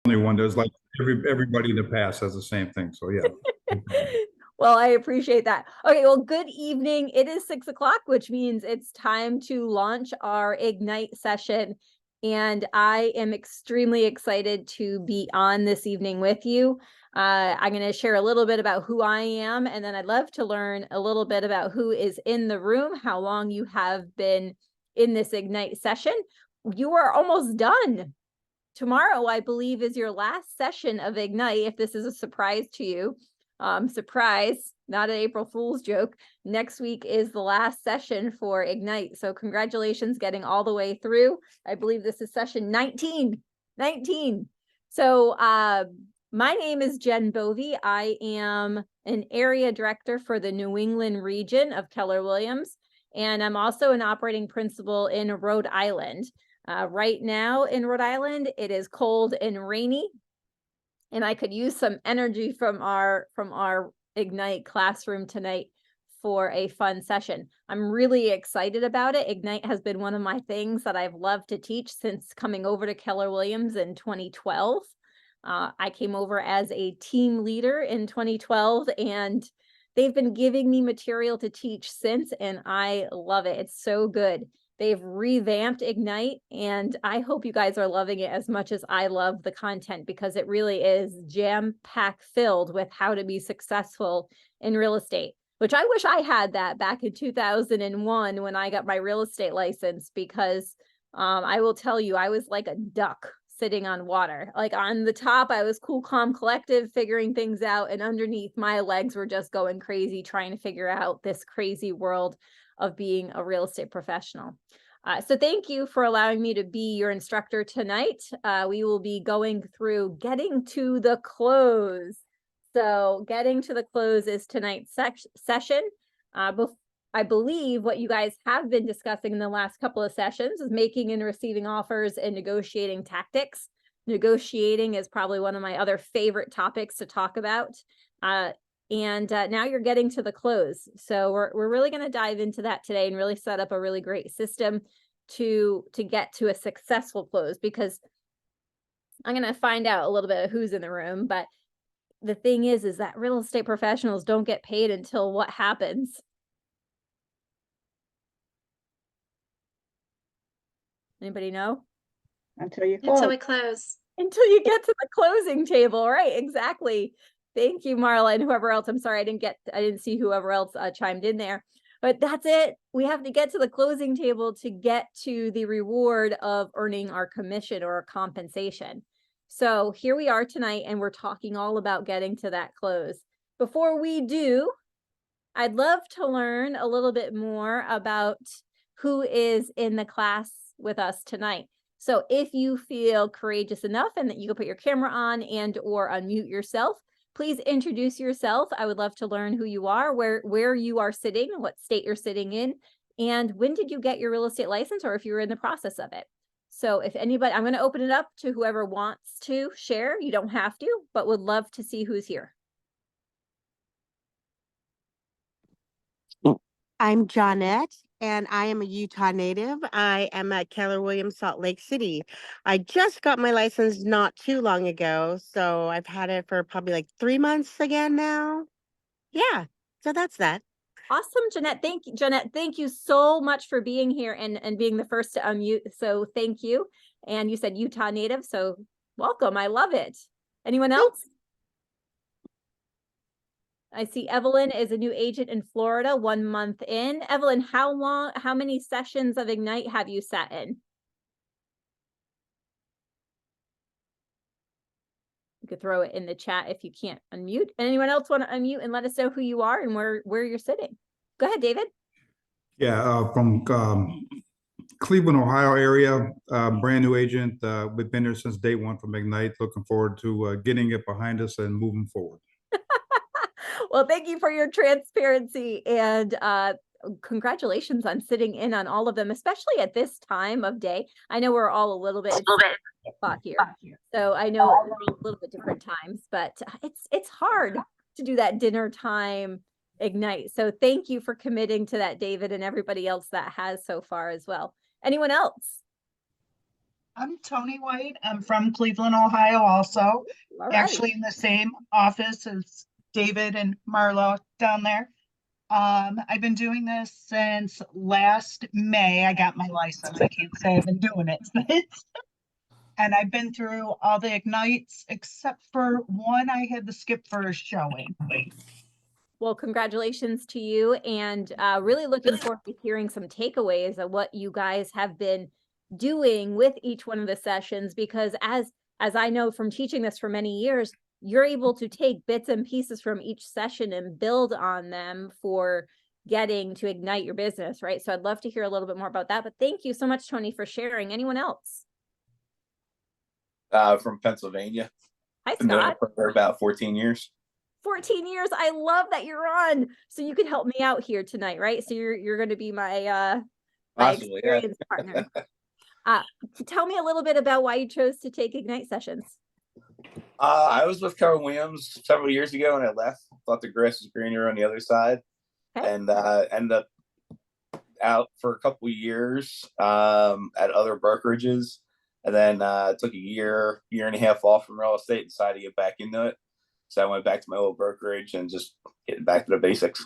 only one. There's like everybody in the past has the same thing. So yeah. Well, I appreciate that. Okay, well, good evening. It is 6 o'clock, which means it's time to launch our Ignite session. And I am extremely excited to be on this evening with you. I'm going to share a little bit about who I am, and then I'd love to learn a little bit about who is in the room, how long you have been in this Ignite session. You are almost done. Tomorrow, I believe, is your last session of Ignite, if this is a surprise to you. Surprise, not an April Fool's joke. Next week is the last session for Ignite. So congratulations getting all the way through. I believe this is session 19. So my name is Jen Bovey. I am an area director for the New England region of Keller Williams, and I'm also an operating principal in Rhode Island. Right now in Rhode Island, it is cold and rainy, and I could use some energy from our Ignite classroom tonight for a fun session. I'm really excited about it. Ignite has been one of my things that I've loved to teach since coming over to Keller Williams in 2012. I came over as a team leader in 2012, and they've been giving me material to teach since, and I love it. It's so good. They've revamped Ignite, and I hope you guys are loving it as much as I love the content, because it really is jam-packed filled with how to be successful in real estate, which I wish I had that back in 2001 when I got my real estate license, because I will tell you, I was like a duck sitting on water. Like on the top, I was cool, calm, collective, figuring things out, and underneath, my legs were just going crazy trying to figure out this crazy world of being a real estate professional. So thank you for allowing me to be your instructor tonight. We will be going through getting to the close. So getting to the close is tonight's session. I believe what you guys have been discussing in the last couple of sessions is making and receiving offers and negotiating tactics. Negotiating is probably one of my other favorite topics to talk about. And now you're getting to the close. So we're really going to dive into that today and really set up a really great system to get to a successful close, because I'm going to find out a little bit of who's in the room. But the thing is that real estate professionals don't get paid until what happens? Anybody know? Until you close. Until we close. Until you get to the closing table, right? Exactly. Thank you, Marla, and whoever else. I'm sorry, I didn't see whoever else chimed in there. But that's it. We have to get to the closing table to get to the reward of earning our commission or our compensation. So here we are tonight, and we're talking all about getting to that close. Before we do, I'd love to learn a little bit more about who is in the class with us tonight. So if you feel courageous enough and that you can put your camera on and or unmute yourself, please introduce yourself. I would love to learn who you are, where you are sitting, what state you're sitting in, and when did you get your real estate license, or if you're in the process of it. So if anybody, I'm going to open it up to whoever wants to share. You don't have to, but would love to see who's here. I'm Johnette, and I am a Utah native. I am at Keller Williams, Salt Lake City. I just got my license not too long ago, so I've had it for probably like 3 months again now. Yeah, so that's that. Awesome, Jeanette. Thank you, Jeanette. Thank you so much for being here and being the first to unmute. So thank you. And you said Utah native, so welcome. I love it. Anyone else? I see Evelyn is a new agent in Florida, 1 month in. Evelyn, how many sessions of Ignite have you sat in? You could throw it in the chat if you can't unmute. Anyone else want to unmute and let us know who you are and where you're sitting? Go ahead, David. Yeah, from Cleveland, Ohio area, brand new agent. We've been there since day one from Ignite. Looking forward to getting it behind us and moving forward. Well, thank you for your transparency, and congratulations on sitting in on all of them, especially at this time of day. I know we're all a little bit o'clock here, so I know a little bit different times, but it's hard to do that dinner time Ignite. So thank you for committing to that, David, and everybody else that has so far as well. Anyone else? I'm Tony White. I'm from Cleveland, Ohio, also. All right. Actually in the same office as David and Marlo down there. I've been doing this since last May. I got my license. I can't say I've been doing it since. And I've been through all the Ignites except for one I had to skip for a showing. Well, congratulations to you, and really looking forward to hearing some takeaways of what you guys have been doing with each one of the sessions, because as I know from teaching this for many years, you're able to take bits and pieces from each session and build on them for getting to ignite your business, right? So I'd love to hear a little bit more about that, but thank you so much, Tony, for sharing. Anyone else? From Pennsylvania. Hi, Been doing Scott. it for about 14 years. 14 years. I love that you're on. So you can help me out here tonight, right? So you're going to be my Possibly, yeah. experience partner. Tell me a little bit about why you chose to take Ignite sessions. I was with Keller Williams several years ago and I left. Thought the grass was greener on the other side. Okay. And ended up out for a couple of years at other brokerages. And then took a year and a half off from real estate and decided to get back into it. So I went back to my old brokerage and just getting back to the basics.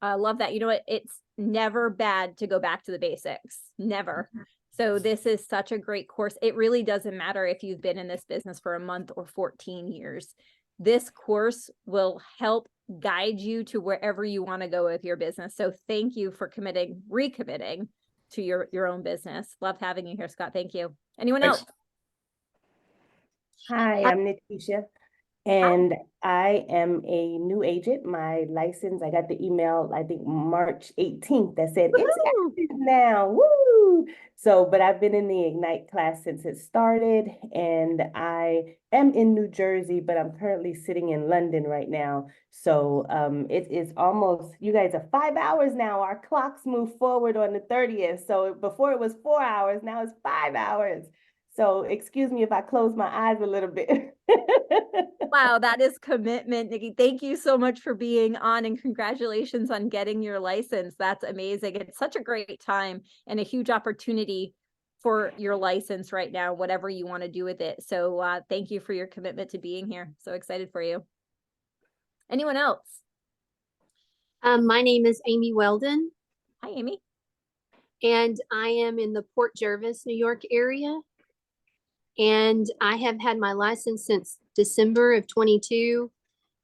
I love that. You know what? It's never bad to go back to the basics. Never. So this is such a great course. It really doesn't matter if you've been in this business for a month or 14 years. This course will help guide you to wherever you want to go with your business. So thank you for recommitting to your own business. Love having you here, Scott. Thank you. Anyone Thanks. else? Hi, I'm Natisha, and I am a new agent. My license, I got the email, I think March 18th, that said, it's Woohoo! active now, woo! So, but I've been in the Ignite class since it started, and I am in New Jersey, but I'm currently sitting in London right now. So it is almost, you guys are 5 hours now. Our clocks move forward on the 30th. So before it was 4 hours, now it's 5 hours. So excuse me if I close my eyes a little bit. Wow, that is commitment, Nikki. Thank you so much for being on, and congratulations on getting your license. That's amazing. It's such a great time and a huge opportunity for your license right now, whatever you want to do with it. So thank you for your commitment to being here. So excited for you. Anyone else? My name is Amy Weldon, Hi, Amy. and I am in the Port Jervis, New York area. And I have had my license since December of 22,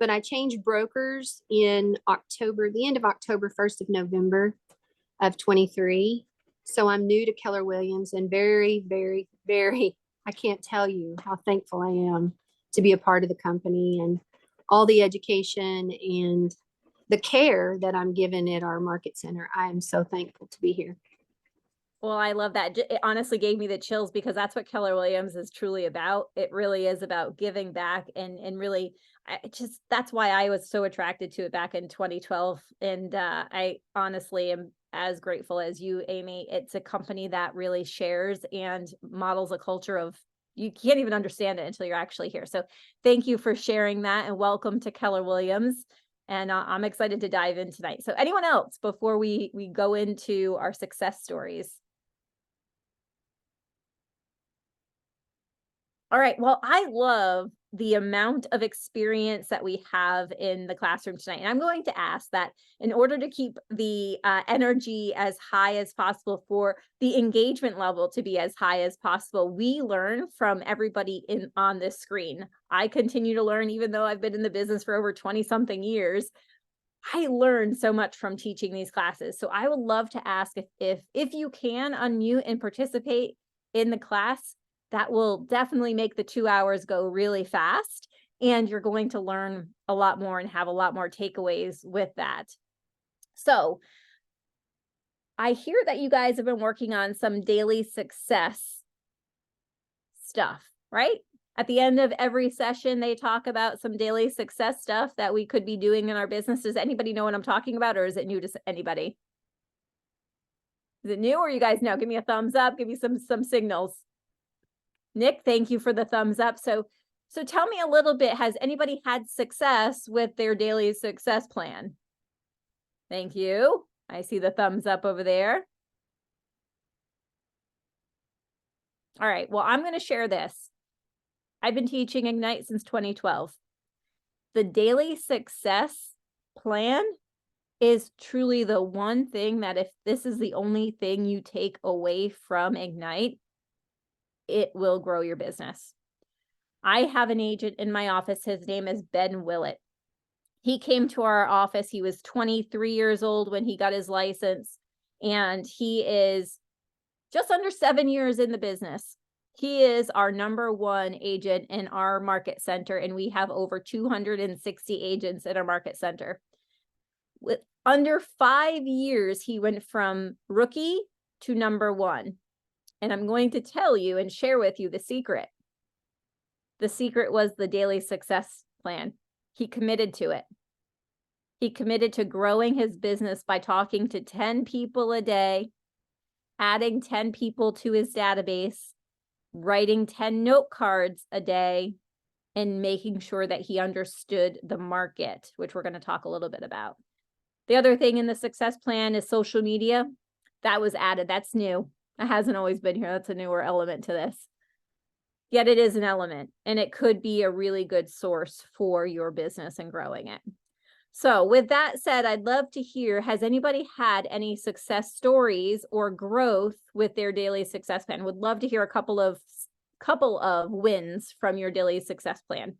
but I changed brokers in October, the end of October, 1st of November of 23. So I'm new to Keller Williams and very, very, very, I can't tell you how thankful I am to be a part of the company and all the education and the care that I'm given at our market center. I am so thankful to be here. Well, I love that. It honestly gave me the chills, because that's what Keller Williams is truly about. It really is about giving back, and really, that's why I was so attracted to it back in 2012. And I honestly am as grateful as you, Amy. It's a company that really shares and models a culture of, you can't even understand it until you're actually here. So thank you for sharing that, and welcome to Keller Williams. And I'm excited to dive in tonight. So anyone else before we go into our success stories? All right. Well, I love the amount of experience that we have in the classroom tonight. And I'm going to ask that in order to keep the energy as high as possible, for the engagement level to be as high as possible, we learn from everybody on this screen. I continue to learn, even though I've been in the business for over 20 something years. I learned so much from teaching these classes. So I would love to ask if you can unmute and participate in the class. That will definitely make the 2 hours go really fast, and you're going to learn a lot more and have a lot more takeaways with that. So I hear that you guys have been working on some daily success stuff, right? At the end of every session, they talk about some daily success stuff that we could be doing in our business. Does anybody know what I'm talking about, or is it new to anybody? Is it new, or you guys know? Give me a thumbs up. Give me some signals. Nick, thank you for the thumbs up. So tell me a little bit, has anybody had success with their daily success plan? Thank you. I see the thumbs up over there. All right, well, I'm going to share this. I've been teaching Ignite since 2012. The daily success plan is truly the one thing that if this is the only thing you take away from Ignite, it will grow your business. I have an agent in my office. His name is Ben Willett. He came to our office. He was 23 years old when he got his license, and he is just under 7 years in the business. He is our #1 agent in our market center, and we have over 260 agents in our market center. With under 5 years, he went from rookie to #1. And I'm going to tell you and share with you the secret. The secret was the daily success plan. He committed to it. He committed to growing his business by talking to 10 people a day, adding 10 people to his database, writing 10 note cards a day, and making sure that he understood the market, which we're going to talk a little bit about. The other thing in the success plan is social media. That was added. That's new. It hasn't always been here. That's a newer element to this. Yet it is an element, and it could be a really good source for your business and growing it. So with that said, I'd love to hear, has anybody had any success stories or growth with their daily success plan? Would love to hear a couple of wins from your daily success plan.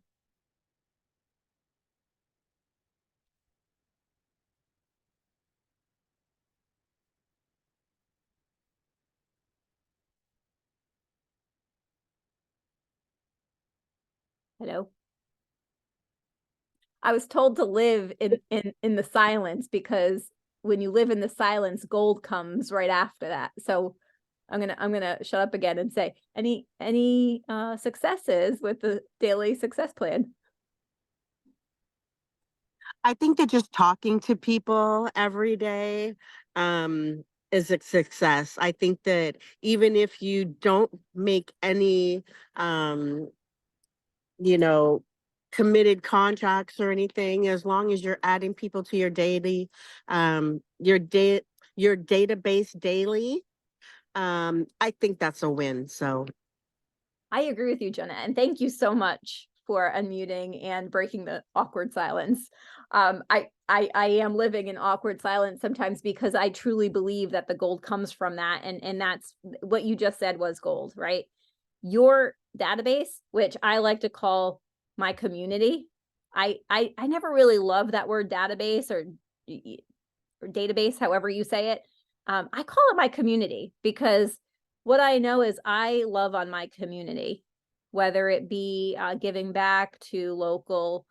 Hello? I was told to live in the silence, because when you live in the silence, gold comes right after that. So I'm gonna shut up again and say, any successes with the daily success plan? I think that just talking to people every day is a success. I think that even if you don't make any, you know, committed contracts or anything, as long as you're adding people to your daily, your database daily, I think that's a win. So I agree with you, Jenna, and thank you so much for unmuting and breaking the awkward silence. I am living in awkward silence sometimes, because I truly believe that the gold comes from that, and that's what you just said was gold, right? Your database, which I like to call my community. I never really loved that word database or database, however you say it. I call it my community, because what I know is I love on my community, whether it be giving back to local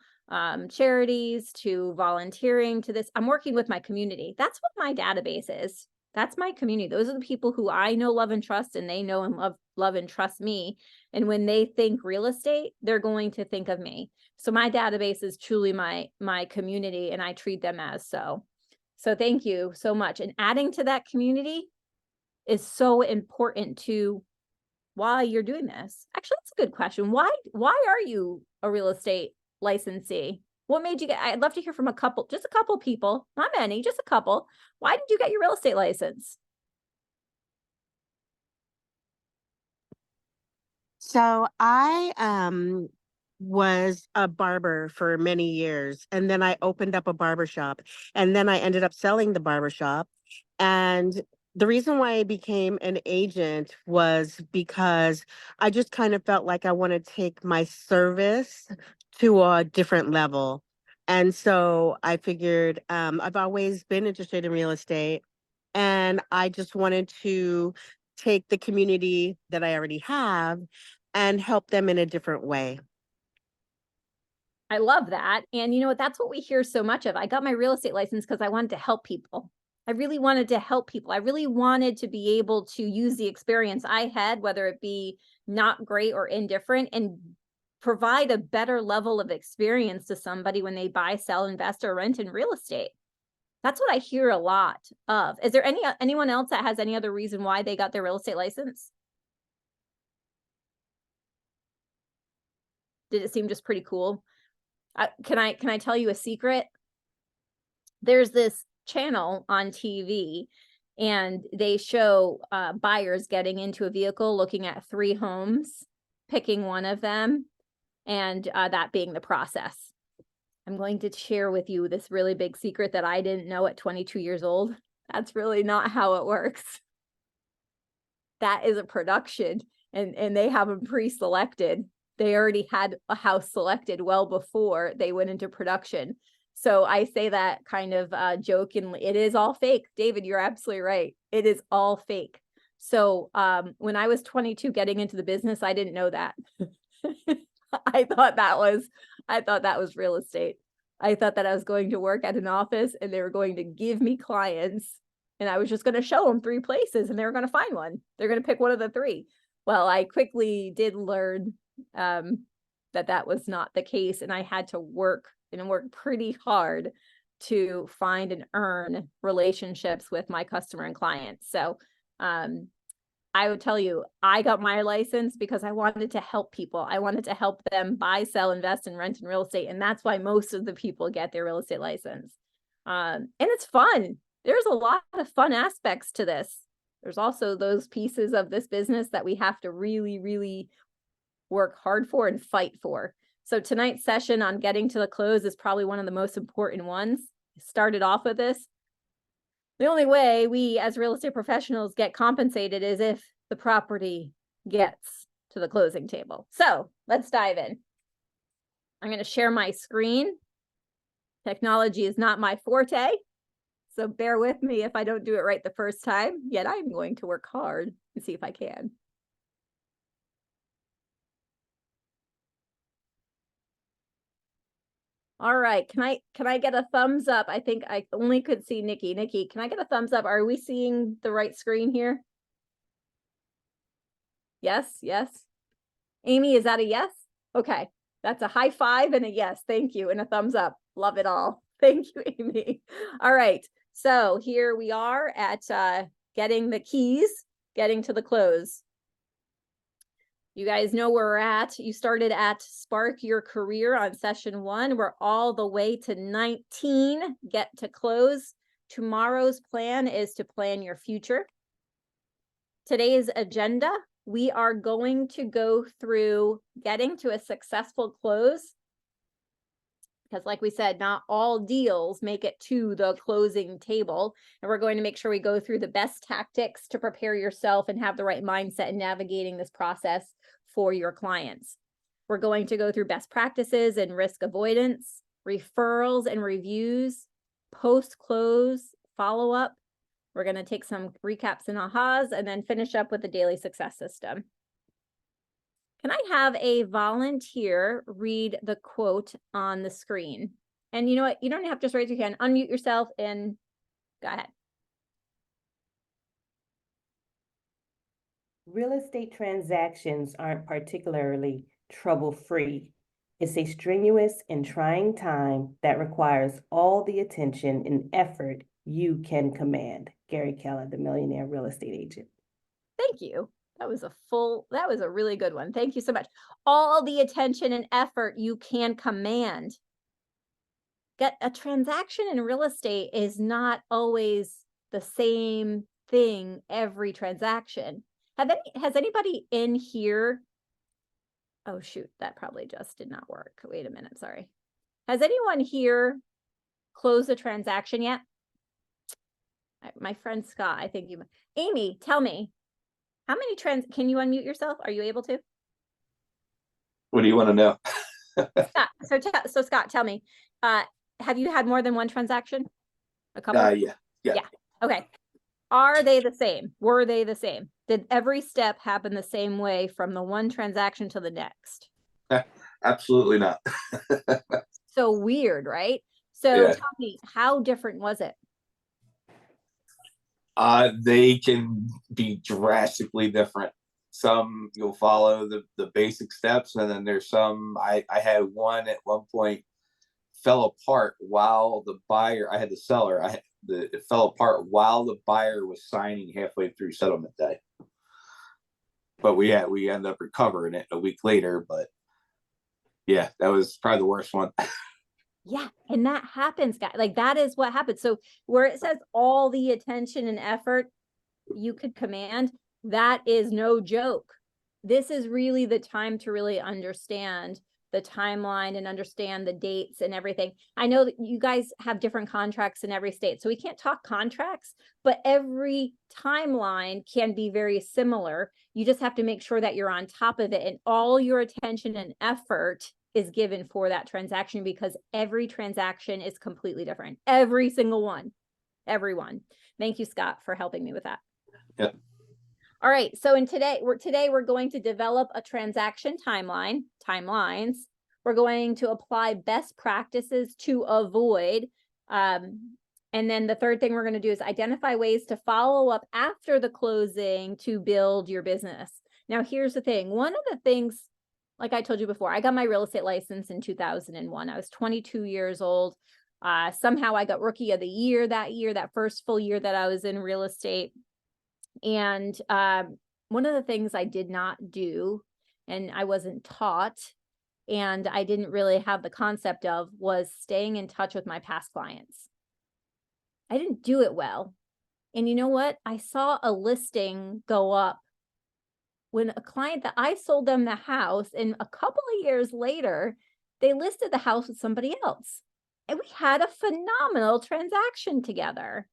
charities, to volunteering, to this. I'm working with my community. That's what my database is. That's my community. Those are the people who I know, love, and trust, and they know and love and trust me. And when they think real estate, they're going to think of me. So my database is truly my community, and I treat them as so. So thank you so much. And adding to that community is so important to why you're doing this. Actually, that's a good question. Why are you a real estate licensee? What made you get, I'd love to hear from just a couple people, not many, just a couple. Why did you get your real estate license? So I was a barber for many years, and then I opened up a barber shop, and then I ended up selling the barber shop. And the reason why I became an agent was because I just kind of felt like I want to take my service to a different level. And so I figured I've always been interested in real estate, and I just wanted to take the community that I already have and help them in a different way. I love that. And you know what? That's what we hear so much of. I got my real estate license because I wanted to help people. I really wanted to help people. I really wanted to be able to use the experience I had, whether it be not great or indifferent, and provide a better level of experience to somebody when they buy, sell, invest, or rent in real estate. That's what I hear a lot of. Is there anyone else that has any other reason why they got their real estate license? Did it seem just pretty cool? Can I tell you a secret? There's this channel on TV, And they show buyers getting into a vehicle, looking at 3 homes, picking one of them, and that being the process. I'm going to share with you this really big secret that I didn't know at 22 years old. That's really not how it works. That is a production, and they have them pre-selected. They already had a house selected well before they went into production. So I say that kind of jokingly. It is all fake. David, you're absolutely right. It is all fake. So when I was 22 getting into the business, I didn't know that. I thought that was real estate. I thought that I was going to work at an office and they were going to give me clients and I was just going to show them 3 places and they were going to find one. They're going to pick one of the 3. Well, I quickly did learn that was not the case, and I had to work pretty hard to find and earn relationships with my customer and clients. So I would tell you, I got my license because I wanted to help people. I wanted to help them buy, sell, invest, and rent in real estate. And that's why most of the people get their real estate license. And it's fun. There's a lot of fun aspects to this. There's also those pieces of this business that we have to really, really work hard for and fight for. So tonight's session on getting to the close is probably one of the most important ones. I started off with this. The only way we as real estate professionals get compensated is if the property gets to the closing table. So let's dive in. I'm going to share my screen. Technology is not my forte, so bear with me if I don't do it right the first time, yet I'm going to work hard and see if I can. All right, can I get a thumbs up? I think I only could see Nikki. Nikki, can I get a thumbs up? Are we seeing the right screen here? Yes, yes. Amy, is that a yes? Okay, that's a high five and a yes. Thank you, and a thumbs up. Love it all. Thank you, Amy. All right, so here we are at getting the keys, getting to the close. You guys know where we're at. You started at Spark Your Career on session 1. We're all the way to 19, get to close. Tomorrow's plan is to plan your future. Today's agenda, we are going to go through getting to a successful close. Because like we said, not all deals make it to the closing table. And we're going to make sure we go through the best tactics to prepare yourself and have the right mindset in navigating this process for your clients. We're going to go through best practices and risk avoidance, referrals and reviews, post-close follow-up. We're going to take some recaps and ahas and then finish up with the daily success system. Can I have a volunteer read the quote on the screen? And you know what? You don't have to just raise your hand. Unmute yourself and go ahead. Real estate transactions aren't particularly trouble-free. It's a strenuous and trying time that requires all the attention and effort you can command. Gary Keller, the millionaire real estate agent. Thank you. That was a really good one. Thank you so much. All the attention and effort you can command. Get a transaction in real estate is not always the same thing every transaction. Has anybody in here? Oh shoot, that probably just did not work. Wait a minute, sorry. Has anyone here closed a transaction yet? My friend Scott, I think you. Amy, tell me, how many can you unmute yourself? Are you able to? What do you want to know? Scott, so Scott, tell me, have you had more than one transaction? A couple? Yeah. Okay. Are they the same? Were they the same? Did every step happen the same way from the one transaction to the next? Absolutely not. So weird, right? So Yeah. tell me, how different was it? They can be drastically different. Some you'll follow the basic steps, and then there's some. I had one at one point fell apart while the buyer. I had the seller. It fell apart while the buyer was signing halfway through settlement day. But we ended up recovering it a week later. But yeah, that was probably the worst one. Yeah, and that happens, guys. Like that is what happens. So where it says all the attention and effort you could command, that is no joke. This is really the time to really understand the timeline and understand the dates and everything. I know that you guys have different contracts in every state, so we can't talk contracts, but every timeline can be very similar. You just have to make sure that you're on top of it and all your attention and effort is given for that transaction, because every transaction is completely different. Every single one, everyone. Thank you, Scott, for helping me with that. Yeah. All right, so today we're going to develop a transaction timelines. We're going to apply best practices to avoid. And then the third thing we're going to do is identify ways to follow up after the closing to build your business. Now, here's the thing. One of the things, like I told you before, I got my real estate license in 2001. I was 22 years old. Somehow I got Rookie of the Year that first full year that I was in real estate. And one of the things I did not do, and I wasn't taught, and I didn't really have the concept of, was staying in touch with my past clients. I didn't do it well. And you know what? I saw a listing go up when a client that I sold them the house, and a couple of years later, they listed the house with somebody else. And we had a phenomenal transaction together.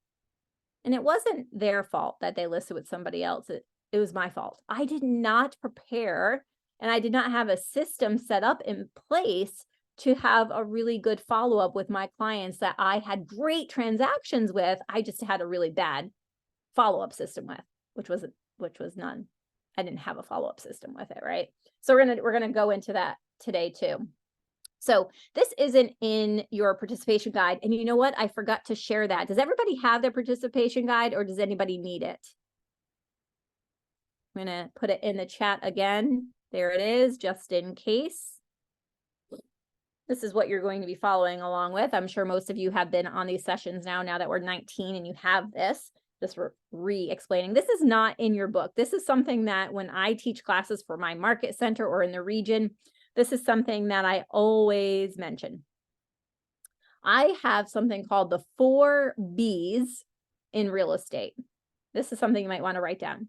And it wasn't their fault that they listed with somebody else. It was my fault. I did not prepare, and I did not have a system set up in place to have a really good follow-up with my clients that I had great transactions with. I just had a really bad follow-up system with, which was none. I didn't have a follow-up system with it, right? So we're gonna go into that today too. So this isn't in your participation guide. And you know what? I forgot to share that. Does everybody have their participation guide, or does anybody need it? I'm going to put it in the chat again. There it is, just in case. This is what you're going to be following along with. I'm sure most of you have been on these sessions now that we're 19 and you have this. Just re-explaining. This is not in your book. This is something that when I teach classes for my market center or in the region, this is something that I always mention. I have something called the 4 Bs in real estate. This is something you might want to write down.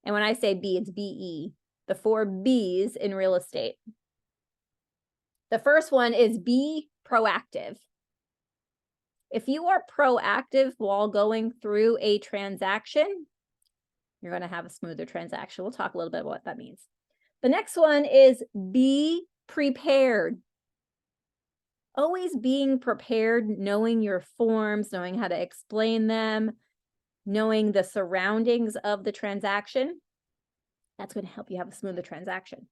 And when I say B, it's BE, the 4 Bs in real estate. The first one is be proactive. If you are proactive while going through a transaction, you're going to have a smoother transaction. We'll talk a little bit about what that means. The next one is be prepared. Always being prepared, knowing your forms, knowing how to explain them, knowing the surroundings of the transaction. That's going to help you have a smoother transaction.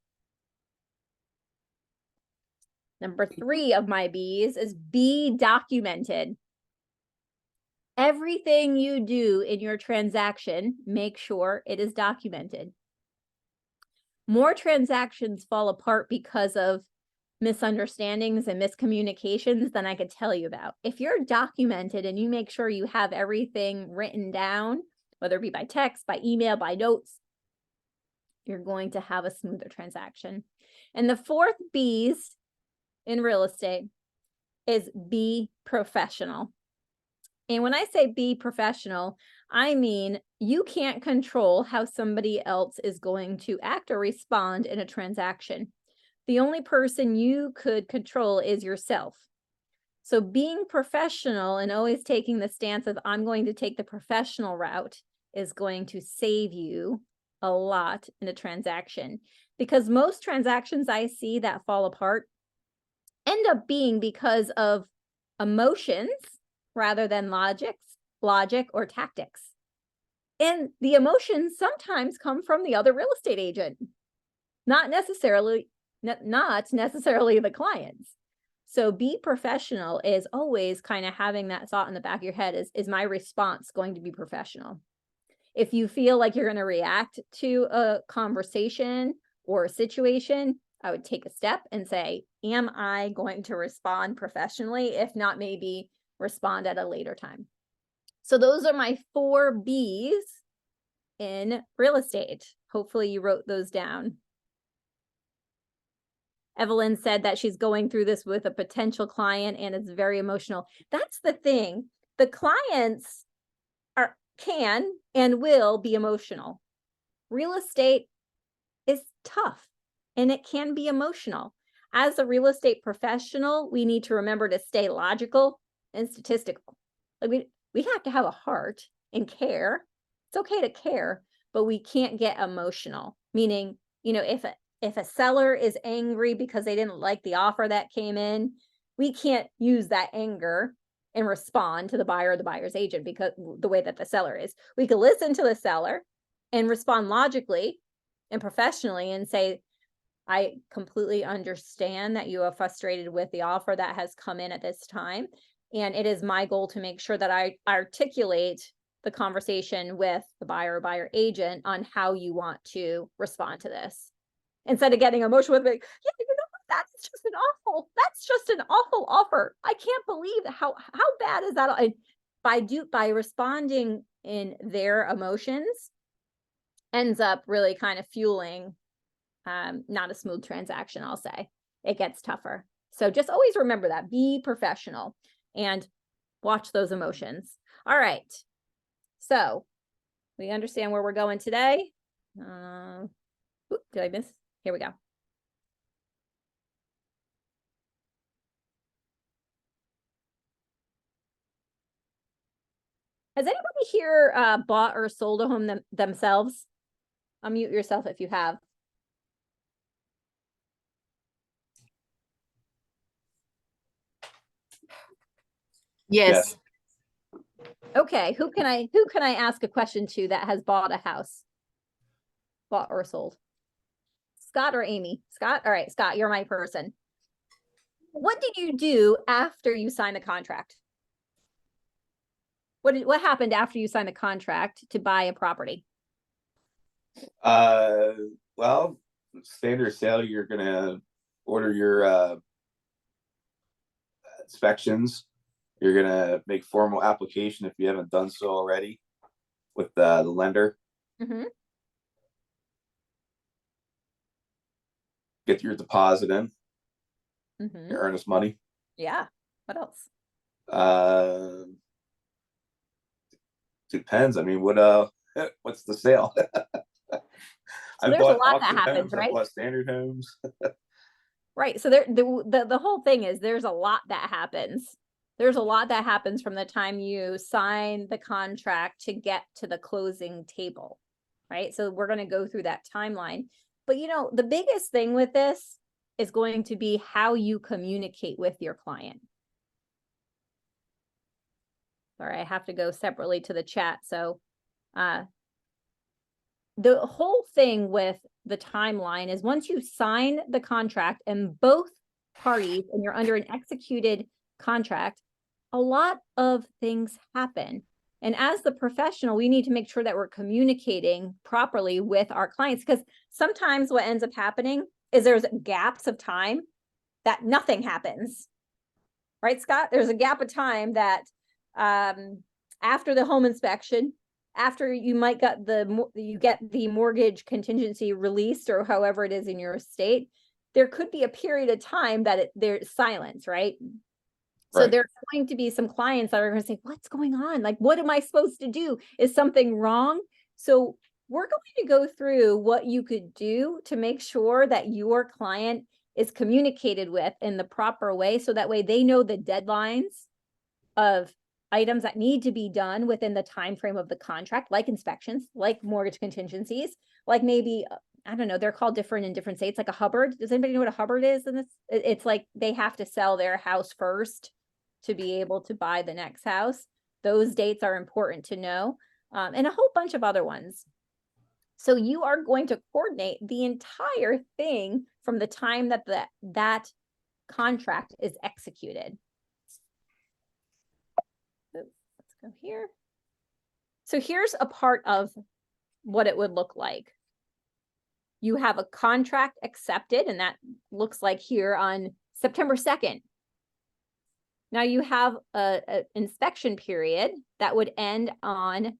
Number 3 of my B's is be documented. Everything you do in your transaction, make sure it is documented. More transactions fall apart because of misunderstandings and miscommunications than I could tell you about. If you're documented and you make sure you have everything written down, whether it be by text, by email, by notes, you're going to have a smoother transaction. And the 4th B's in real estate is be professional. And when I say be professional, I mean you can't control how somebody else is going to act or respond in a transaction. The only person you could control is yourself. So being professional and always taking the stance of I'm going to take the professional route is going to save you a lot in a transaction. Because most transactions I see that fall apart end up being because of emotions rather than logic or tactics. And the emotions sometimes come from the other real estate agent, not necessarily the clients. So be professional is always kind of having that thought in the back of your head, is my response going to be professional? If you feel like you're going to react to a conversation or a situation, I would take a step and say, am I going to respond professionally? If not, maybe respond at a later time. So those are my 4 B's in real estate. Hopefully you wrote those down. Evelyn said that she's going through this with a potential client and it's very emotional. That's the thing. The clients can and will be emotional. Real estate is tough and it can be emotional. As a real estate professional, we need to remember to stay logical and statistical. Like we have to have a heart and care. It's okay to care, but we can't get emotional. Meaning, you know, if a seller is angry because they didn't like the offer that came in, we can't use that anger and respond to the buyer or the buyer's agent because the way that the seller is. We can listen to the seller and respond logically and professionally and say, I completely understand that you are frustrated with the offer that has come in at this time. And it is my goal to make sure that I articulate the conversation with the buyer or buyer agent on how you want to respond to this. Instead of getting emotional with it, yeah, you know what, that's just an awful offer. I can't believe how bad is that? And by responding in their emotions ends up really kind of fueling not a smooth transaction, I'll say. It gets tougher. So just always remember that. Be professional and watch those emotions. All right. So we understand where we're going today. Did I miss? Here we go. Has anybody here bought or sold a home themselves? Unmute yourself if you have. Yes. Okay, who can I ask a question to that has bought a house? Bought or sold? Scott or Amy? Scott? All right, Scott, you're my person. What did you do after you signed the contract? What happened after you signed the contract to buy a property? Well, standard sale, you're gonna order your inspections. You're gonna make formal application if you haven't done so already with the lender. Mm-hmm. Get your deposit in, Mm-hmm. your earnest money. Yeah. What else? Depends. I mean, what's the sale? I there's a bought lot that auction happens, homes, I right? bought standard homes. Right. So the whole thing is there's a lot that happens. There's a lot that happens from the time you sign the contract to get to the closing table, right? So we're going to go through that timeline. But you know, the biggest thing with this is going to be how you communicate with your client. Sorry, I have to go separately to the chat. So the whole thing with the timeline is once you sign the contract and both parties and you're under an executed contract, a lot of things happen. And as the professional, we need to make sure that we're communicating properly with our clients because sometimes what ends up happening is there's gaps of time that nothing happens. Right, Scott? There's a gap of time that after the home inspection, after you might get the mortgage contingency released or however it is in your state, there could be a period of time that there's silence, right? So Right. there's going to be some clients that are going to say, what's going on? Like, what am I supposed to do? Is something wrong? So we're going to go through what you could do to make sure that your client is communicated with in the proper way. So that way they know the deadlines of items that need to be done within the time frame of the contract, like inspections, like mortgage contingencies, like maybe, I don't know, they're called different in different states, like a Hubbard. Does anybody know what a Hubbard is? And it's like they have to sell their house first to be able to buy the next house. Those dates are important to know, and a whole bunch of other ones. So you are going to coordinate the entire thing from the time that that contract is executed. Let's go here. So here's a part of what it would look like. You have a contract accepted, and that looks like here on September 2nd. Now you have an inspection period that would end on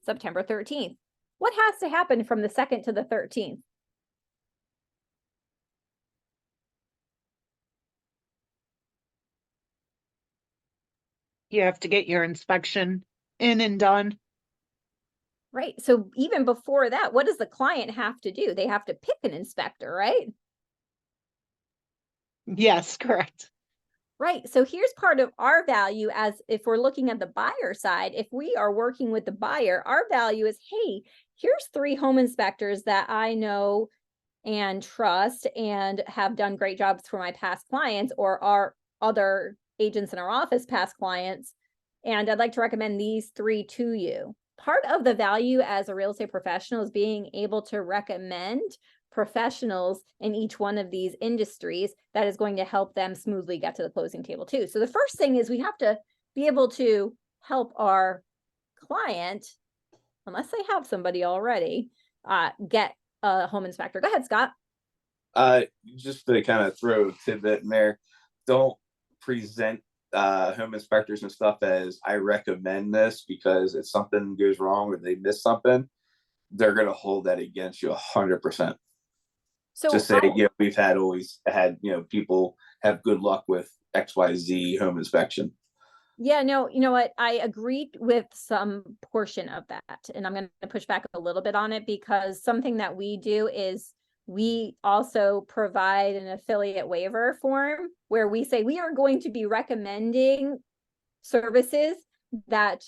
September 13th. What has to happen from the 2nd to the 13th? you have to get your inspection in and done. Right. So even before that, what does the client have to do? They have to pick an inspector, right? Yes, correct. Right. So here's part of our value as if we're looking at the buyer side, if we are working with the buyer, our value is, hey, here's 3 home inspectors that I know and trust and have done great jobs for my past clients or our other agents in our office past clients. And I'd like to recommend these 3 to you. Part of the value as a real estate professional is being able to recommend professionals in each one of these industries that is going to help them smoothly get to the closing table too. So the first thing is we have to be able to help our client, unless they have somebody already, get a home inspector. Go ahead, Scott. Just to kind of throw a tidbit in there, don't present home inspectors and stuff as I recommend this, because if something goes wrong or they miss something, they're going to hold that against you 100%. So Just say, we've always had, people have good luck with XYZ home inspection. yeah, no, you know what? I agreed with some portion of that, and I'm going to push back a little bit on it because something that we do is we also provide an affiliate waiver form where we say we are going to be recommending services that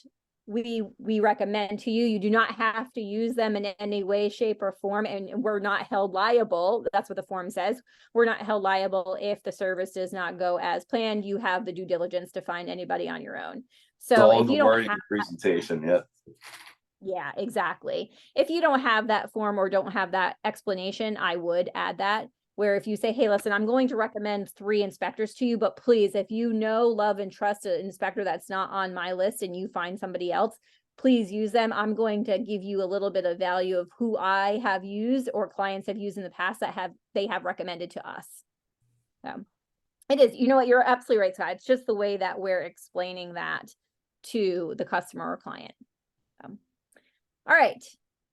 we recommend to you. You do not have to use them in any way, shape, or form, and we're not held liable. That's what the form says. We're not held liable if the service does not go as planned. You have the due diligence to find anybody on your own. So if you don't have presentation, yeah, exactly. If you don't have that form or don't have that explanation, I would add that. Where if you say, hey, listen, I'm going to recommend 3 inspectors to you, but please, if you know, love, and trust an inspector that's not on my list and you find somebody else, please use them. I'm going to give you a little bit of value of who I have used or clients have used in the past that they have recommended to us. So it is, you know what, you're absolutely right, Scott. It's just the way that we're explaining that to the customer or client. All right.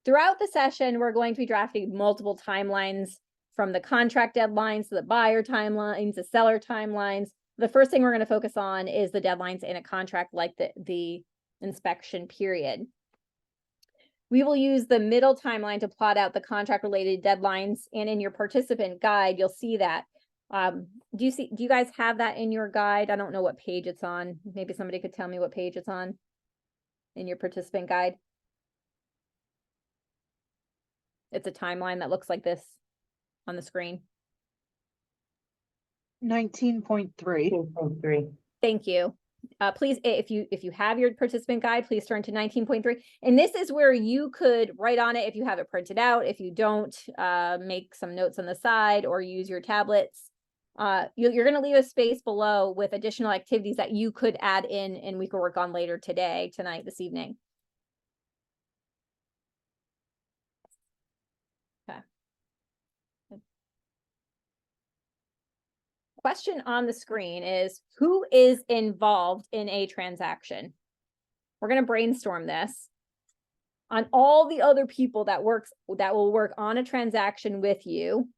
Throughout the session, we're going to be drafting multiple timelines from the contract deadlines to the buyer timelines, the seller timelines. The first thing we're going to focus on is the deadlines in a contract like the inspection period. We will use the middle timeline to plot out the contract related deadlines, and in your participant guide, you'll see that. Do you guys have that in your guide? I don't know what page it's on. Maybe somebody could tell me what page it's on in your participant guide. It's a timeline that looks like this on the screen. 19.3. Thank you. Please, if you have your participant guide, please turn to 19.3. And this is where you could write on it if you have it printed out. If you don't, make some notes on the side or use your tablets. You're going to leave a space below with additional activities that you could add in and we could work on later today, tonight, this evening. Question on the screen is, who is involved in a transaction? We're going to brainstorm this on all the other people that will work on a transaction with you.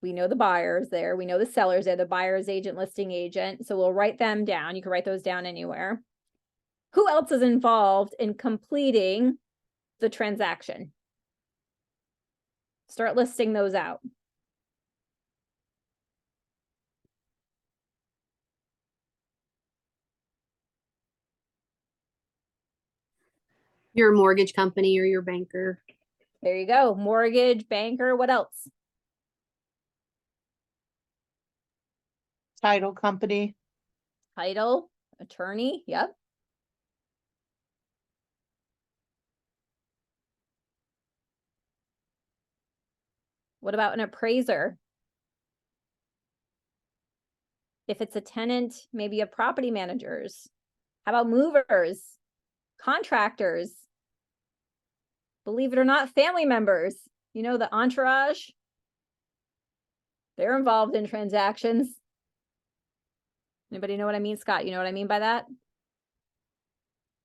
We know the buyers there. We know the sellers there, the buyer's agent, listing agent. So we'll write them down. You can write those down anywhere. Who else is involved in completing the transaction? Start listing those out. Your mortgage company or your banker. There you go. Mortgage, banker, what else? Title company. Title, attorney, yep. What about an appraiser? If it's a tenant, maybe a property managers. How about movers, contractors? Believe it or not, family members, you know, the entourage. They're involved in transactions. Anybody know what I mean? Scott, you know what I mean by that?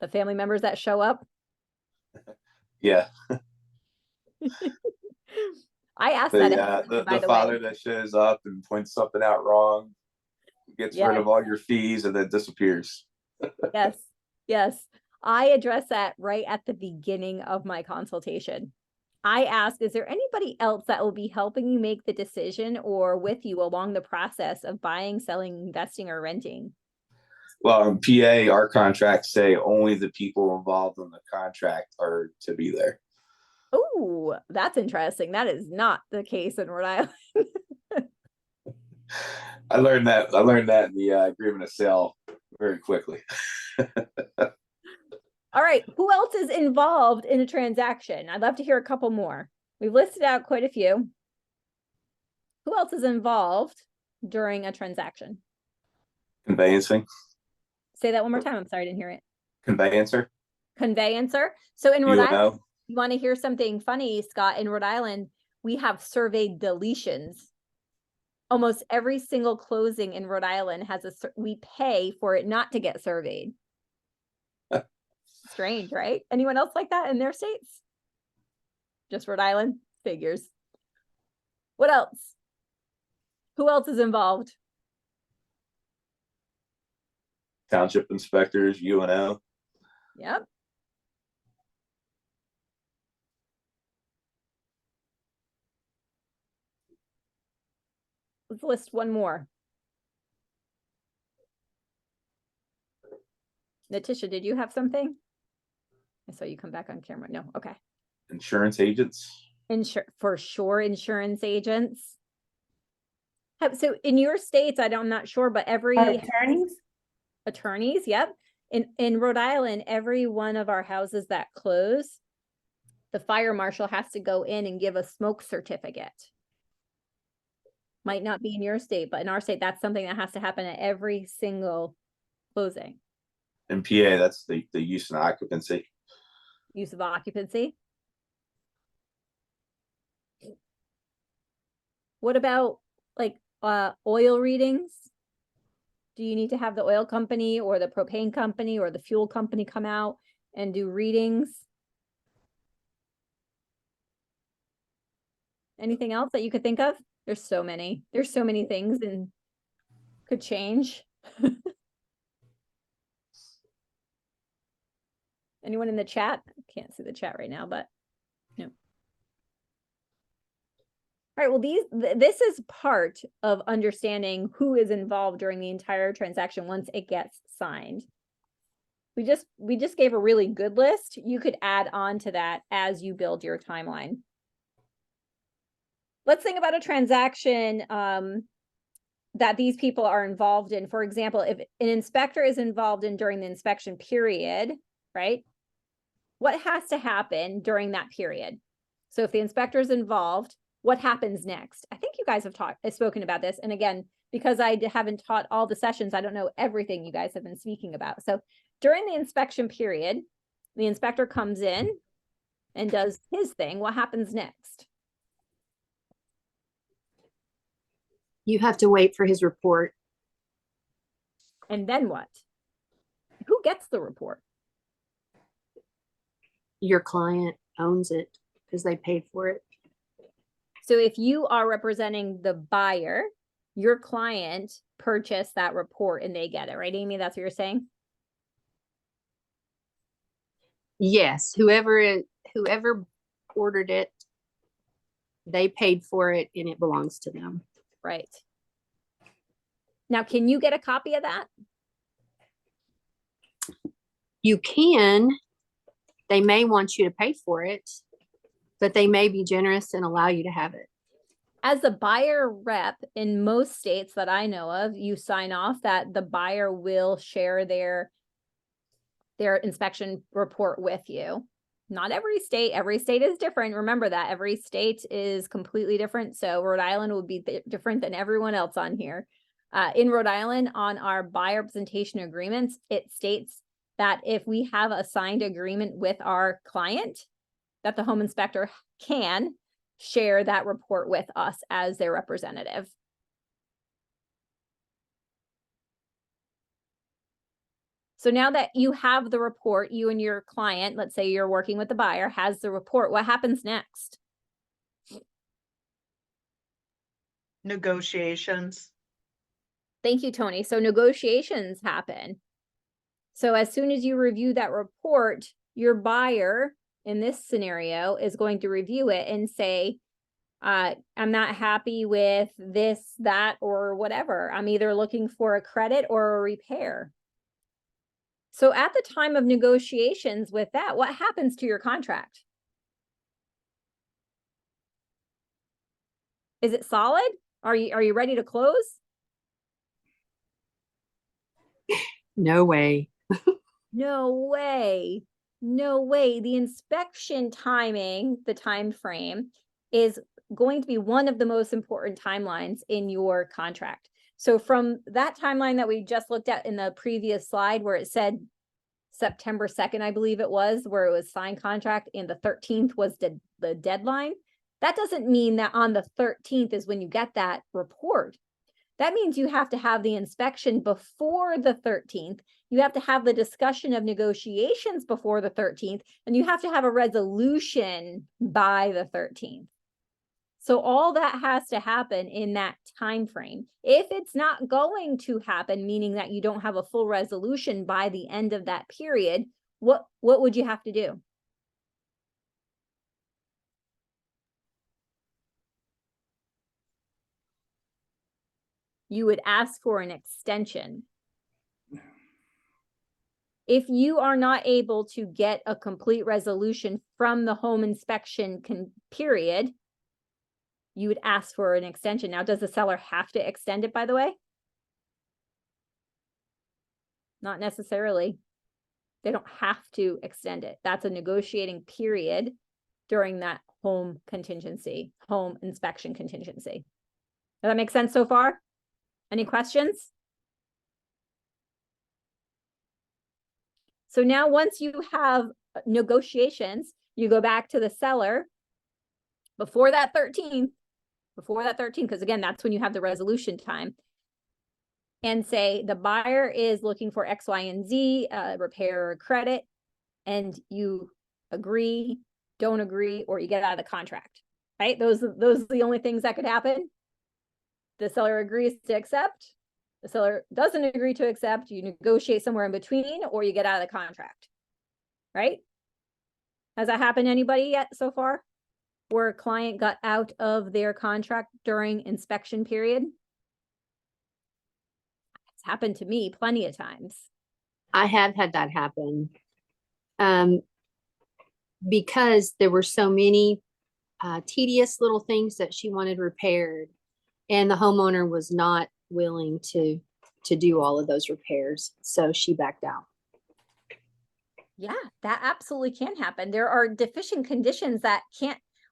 The family members that show up? Yeah. I asked that. The father that shows up and points something out wrong, gets rid of all your fees and then disappears. Yes, yes. I address that right at the beginning of my consultation. I ask, is there anybody else that will be helping you make the decision or with you along the process of buying, selling, investing, or renting? Well, in PA, our contracts say only the people involved in the contract are to be there. Oh, that's interesting. That is not the case in Rhode Island. I learned that in the agreement of sale very quickly. All right, who else is involved in a transaction? I'd love to hear a couple more. We've listed out quite a few. Who else is involved during a transaction? Conveyancing, Say that one more time. I'm sorry, I didn't hear it. conveyancer, Conveyancer. So in Rhode Island, UNO. you want to hear something funny, Scott? In Rhode Island, we have survey deletions. Almost every single closing in Rhode Island has we pay for it not to get surveyed. Strange, right? Anyone else like that in their states? Just Rhode Island? Figures. What else? Who else is involved? Township inspectors, UNO. Yep. Let's list one more. Natisha, did you have something? I saw you come back on camera. No, okay. Insurance agents. For sure, insurance agents. So in your states, I'm not sure, but every attorneys, yep. In Rhode Island, every one of our houses that close, the fire marshal has to go in and give a smoke certificate. Might not be in your state, but in our state, that's something that has to happen at every single closing. In PA, that's the use and occupancy. Use of occupancy. What about like oil readings? Do you need to have the oil company or the propane company or the fuel company come out and do readings? Anything else that you could think of? There's so many things and could change. Anyone in the chat? I can't see the chat right now, but no. All right, well, this is part of understanding who is involved during the entire transaction once it gets signed. We just gave a really good list. You could add on to that as you build your timeline. Let's think about a transaction that these people are involved in. For example, if an inspector is involved in during the inspection period, right? What has to happen during that period? So if the inspector is involved, what happens next? I think you guys have spoken about this. And again, because I haven't taught all the sessions, I don't know everything you guys have been speaking about. So during the inspection period, the inspector comes in and does his thing. What happens next? You have to wait for his report. And then what? Who gets the report? Your client owns it because they paid for it. So if you are representing the buyer, your client purchased that report and they get it, right, Amy? That's what you're saying? Yes, whoever ordered it, they paid for it and it belongs to them. Right. Now, can you get a copy of that? You can. They may want you to pay for it, but they may be generous and allow you to have it. As a buyer rep in most states that I know of, you sign off that the buyer will share their inspection report with you. Not every state is different. Remember that every state is completely different. So Rhode Island would be different than everyone else on here. In Rhode Island, on our buyer representation agreements, it states that if we have a signed agreement with our client, that the home inspector can share that report with us as their representative. So now that you have the report, you and your client, let's say you're working with the buyer, has the report, what happens next? Negotiations. Thank you, Tony. So negotiations happen. So as soon as you review that report, your buyer in this scenario is going to review it and say, I'm not happy with this, that, or whatever. I'm either looking for a credit or a repair. So at the time of negotiations with that, what happens to your contract? Is it solid? Are you ready to close? No way. No way. No way. The inspection timing, the time frame, is going to be one of the most important timelines in your contract. So from that timeline that we just looked at in the previous slide where it said September 2nd, I believe it was, where it was signed contract and the 13th was the deadline. That doesn't mean that on the 13th is when you get that report. That means you have to have the inspection before the 13th. You have to have the discussion of negotiations before the 13th, and you have to have a resolution by the 13th. So all that has to happen in that time frame. If it's not going to happen, meaning that you don't have a full resolution by the end of that period, what would you have to do? You would ask for an extension. If you are not able to get a complete resolution from the home inspection period, you would ask for an extension. Now, does the seller have to extend it, by the way? Not necessarily. They don't have to extend it. That's a negotiating period during that home inspection contingency. Does that make sense so far? Any questions? So now once you have negotiations, you go back to the seller before that 13th, because again, that's when you have the resolution time, and say the buyer is looking for X, Y, and Z, repair or credit, and you agree, don't agree, or you get out of the contract, right? Those are the only things that could happen. The seller agrees to accept. The seller doesn't agree to accept. You negotiate somewhere in between, or you get out of the contract, right? Has that happened to anybody yet so far? Where a client got out of their contract during inspection period? It's happened to me plenty of times. I have had that happen. Because there were so many tedious little things that she wanted repaired, and the homeowner was not willing to do all of those repairs. So she backed out. Yeah, that absolutely can happen. There are deficient conditions that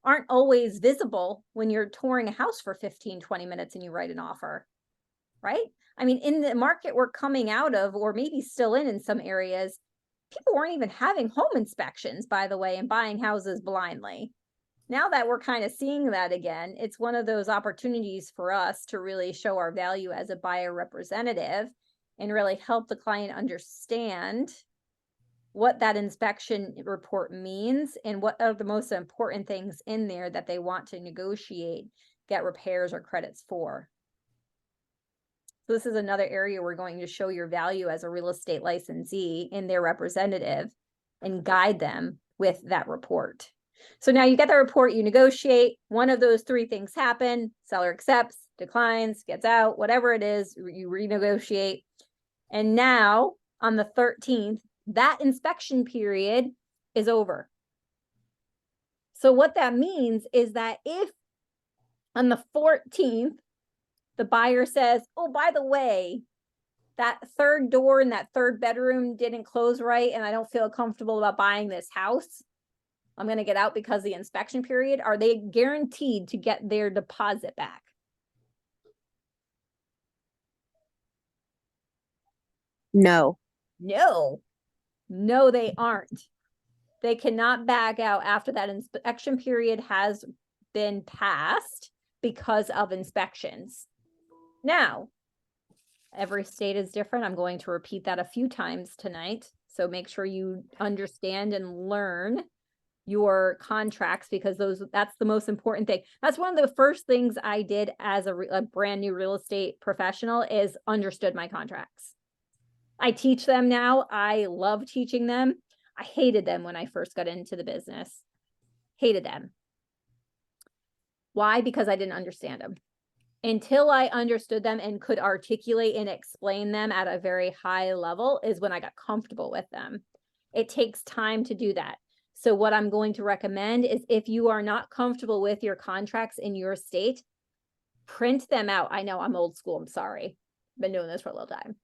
aren't always visible when you're touring a house for 15, 20 minutes and you write an offer, right? I mean, in the market we're coming out of, or maybe still in some areas, people weren't even having home inspections, by the way, and buying houses blindly. Now that we're kind of seeing that again, it's one of those opportunities for us to really show our value as a buyer representative and really help the client understand what that inspection report means and what are the most important things in there that they want to negotiate, get repairs or credits for. So this is another area we're going to show your value as a real estate licensee in their representative and guide them with that report. So now you get the report, you negotiate, one of those three things happen, seller accepts, declines, gets out, whatever it is, you renegotiate. And now on the 13th, that inspection period is over. So what that means is that if on the 14th, the buyer says, oh, by the way, that third door in that third bedroom didn't close right, and I don't feel comfortable about buying this house, I'm going to get out because of the inspection period, are they guaranteed to get their deposit back? No. No, they aren't. They cannot back out after that inspection period has been passed because of inspections. Now, every state is different. I'm going to repeat that a few times tonight. So make sure you understand and learn your contracts, because that's the most important thing. That's one of the first things I did as a brand new real estate professional, is understood my contracts. I teach them now. I love teaching them. I hated them when I first got into the business. Hated them. Why? Because I didn't understand them. Until I understood them and could articulate and explain them at a very high level is when I got comfortable with them. It takes time to do that. So what I'm going to recommend is if you are not comfortable with your contracts in your state, print them out. I know I'm old school. I'm sorry. Been doing this for a little time.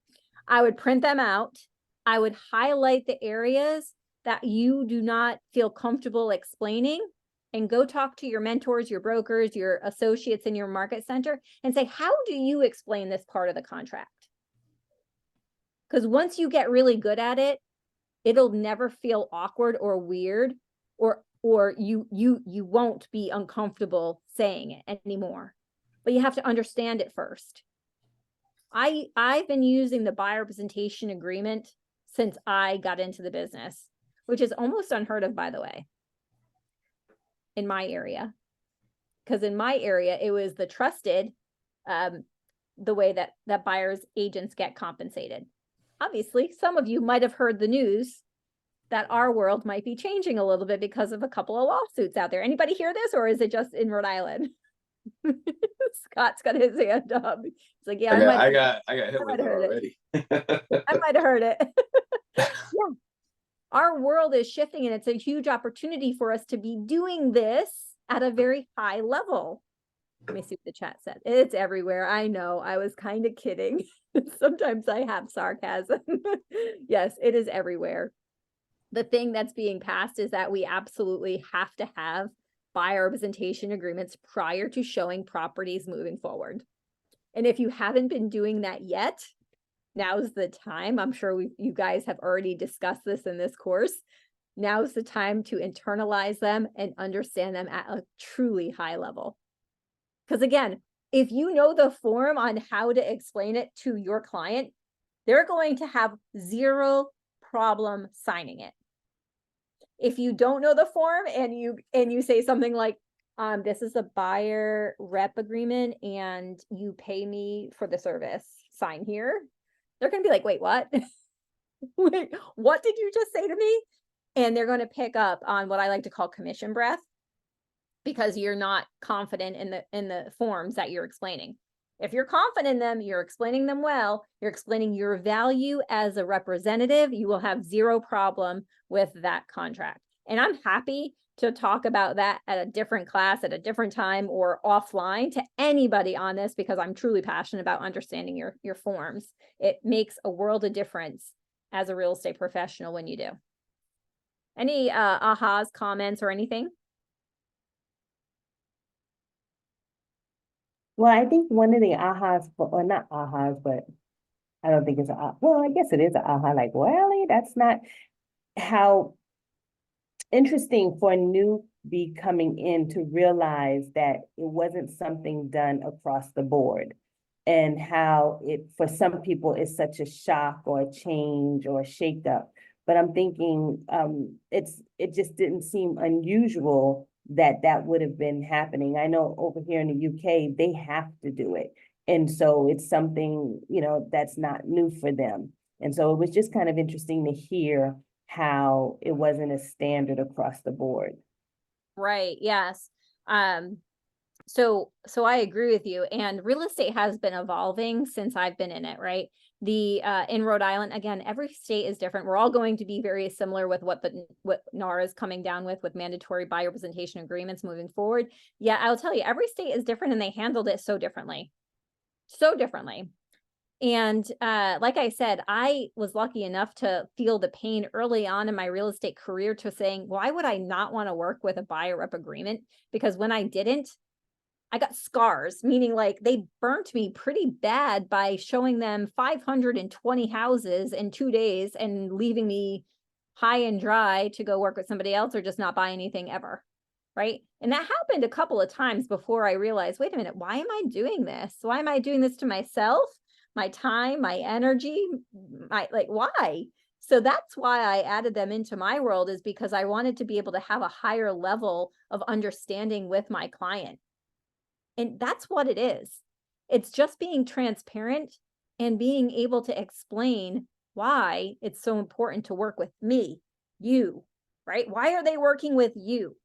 I would print them out. I would highlight the areas that you do not feel comfortable explaining and go talk to your mentors, your brokers, your associates in your market center and say, how do you explain this part of the contract? Because once you get really good at it, it'll never feel awkward or weird, or you won't be uncomfortable saying it anymore. But you have to understand it first. I've been using the buyer representation agreement since I got into the business, which is almost unheard of, by the way, in my area. Because in my area, it was the trusted, the way that buyers agents get compensated. Obviously, some of you might have heard the news that our world might be changing a little bit because of a couple of lawsuits out there. Anybody hear this, or is it just in Rhode Island? Scott's got his hand up. He's like, yeah, I got hit with it already. I might have heard it. Yeah. Our world is shifting and it's a huge opportunity for us to be doing this at a very high level. Let me see what the chat said. It's everywhere. I know. I was kind of kidding. Sometimes I have sarcasm. Yes, it is everywhere. The thing that's being passed is that we absolutely have to have buyer representation agreements prior to showing properties moving forward. And if you haven't been doing that yet, now's the time. I'm sure you guys have already discussed this in this course. Now's the time to internalize them and understand them at a truly high level. Because again, if you know the form on how to explain it to your client, they're going to have zero problem signing it. If you don't know the form and you say something like, this is a buyer rep agreement and you pay me for the service, sign here. They're going to be like, wait, what? Wait, what did you just say to me? And they're going to pick up on what I like to call commission breath, because you're not confident in the forms that you're explaining. If you're confident in them, you're explaining them well, you're explaining your value as a representative, you will have zero problem with that contract. And I'm happy to talk about that at a different class, at a different time, or offline to anybody on this, because I'm truly passionate about understanding your forms. It makes a world of difference as a real estate professional when you do. Any ahas, comments, or anything? Well, I think one of the ahas, or not ahas, but I don't think it's well, I guess it is an aha, like, well, that's not how interesting for a newbie coming in to realize that it wasn't something done across the board, and how it, for some people, is such a shock or a change or a shakeup. But I'm thinking it just didn't seem unusual that would have been happening. I know over here in the UK, they have to do it. And so it's something, that's not new for them. And so it was just kind of interesting to hear how it wasn't a standard across the board. Right. Yes. So I agree with you. And real estate has been evolving since I've been in it, right? In Rhode Island, again, every state is different. We're all going to be very similar with what NAR is coming down with mandatory buyer representation agreements moving forward. Yeah, I'll tell you, every state is different and they handled it so differently. So differently. And like I said, I was lucky enough to feel the pain early on in my real estate career to saying, why would I not want to work with a buyer rep agreement? Because when I didn't, I got scars, meaning like they burnt me pretty bad by showing them 520 houses in 2 days and leaving me high and dry to go work with somebody else or just not buy anything ever. Right. And that happened a couple of times before I realized, wait a minute, why am I doing this? Why am I doing this to myself? My time, my energy, why? So that's why I added them into my world, is because I wanted to be able to have a higher level of understanding with my client. And that's what it is. It's just being transparent and being able to explain why it's so important to work with me, you, right? Why are they working with you?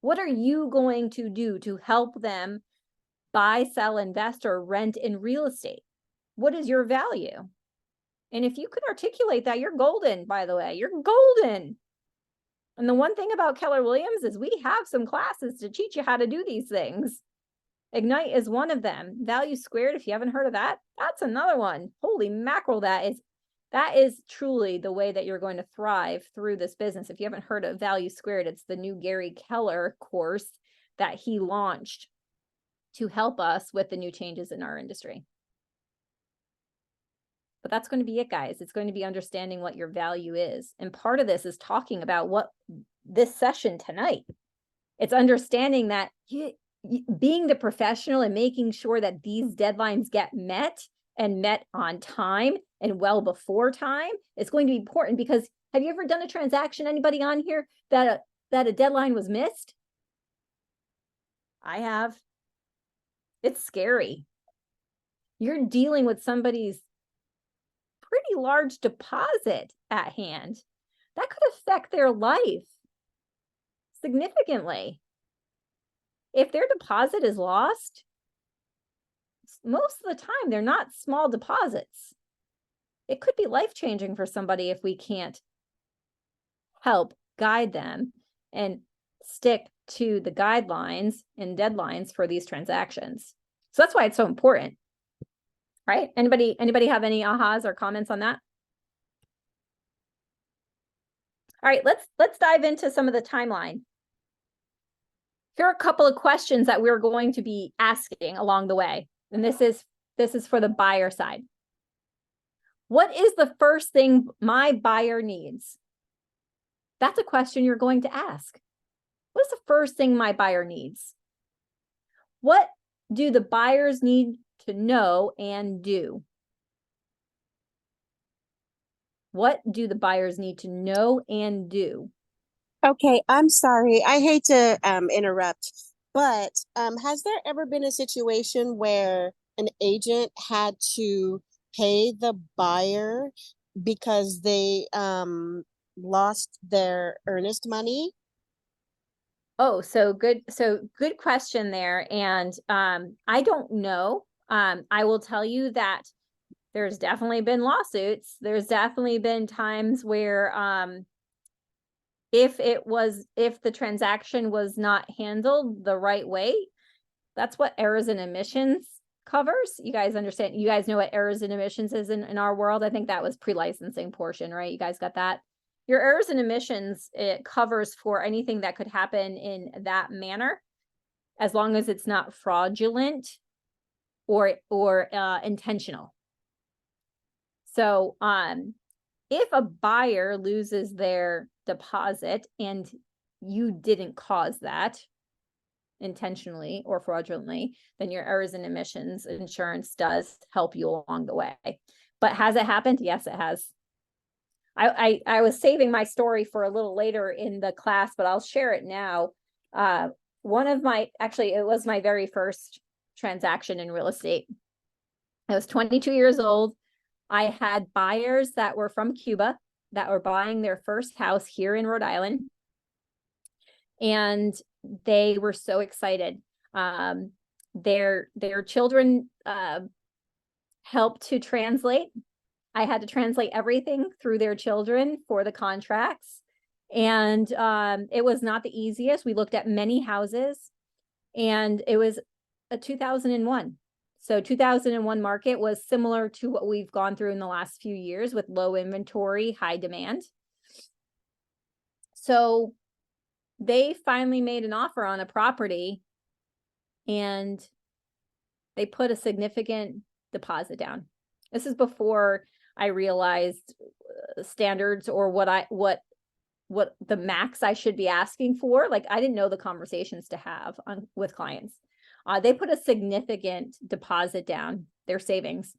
What are you going to do to help them buy, sell, invest, or rent in real estate? What is your value? And if you can articulate that, you're golden, by the way, you're golden. And the one thing about Keller Williams is we have some classes to teach you how to do these things. Ignite is one of them. Value Squared, if you haven't heard of that, that's another one. Holy mackerel, that is truly the way that you're going to thrive through this business. If you haven't heard of Value Squared, it's the new Gary Keller course that he launched to help us with the new changes in our industry. But that's going to be it, guys. It's going to be understanding what your value is. And part of this is talking about what this session tonight. It's understanding that being the professional and making sure that these deadlines get met and met on time and well before time is going to be important, because have you ever done a transaction, anybody on here, that a deadline was missed? I have. It's scary. You're dealing with somebody's pretty large deposit at hand. That could affect their life significantly. If their deposit is lost, most of the time they're not small deposits. It could be life-changing for somebody if we can't help guide them and stick to the guidelines and deadlines for these transactions. So that's why it's so important. Right? Anybody have any ahas or comments on that? All right, let's dive into some of the timeline. Here are a couple of questions that we're going to be asking along the way. And this is for the buyer side. What is the first thing my buyer needs? That's a question you're going to ask. What is the first thing my buyer needs? What do the buyers need to know and do? What do the buyers need to know and do? Okay, I'm sorry. I hate to interrupt, but has there ever been a situation where an agent had to pay the buyer because they lost their earnest money? Oh, so good question there. And I don't know. I will tell you that there's definitely been lawsuits. There's definitely been times where if the transaction was not handled the right way, that's what errors and omissions covers. You guys understand? You guys know what errors and omissions is in our world? I think that was pre-licensing portion, right? You guys got that? Your errors and omissions, it covers for anything that could happen in that manner, as long as it's not fraudulent or intentional. So if a buyer loses their deposit and you didn't cause that intentionally or fraudulently, then your errors and omissions insurance does help you along the way. But has it happened? Yes, it has. I was saving my story for a little later in the class, but I'll share it now. It was my very first transaction in real estate. I was 22 years old. I had buyers that were from Cuba that were buying their first house here in Rhode Island. And they were so excited. Their children helped to translate. I had to translate everything through their children for the contracts. And it was not the easiest. We looked at many houses, and it was a 2001. So 2001 market was similar to what we've gone through in the last few years with low inventory, high demand. So they finally made an offer on a property, and they put a significant deposit down. This is before I realized standards or what the max I should be asking for. Like, I didn't know the conversations to have with clients. They put a significant deposit down, their savings,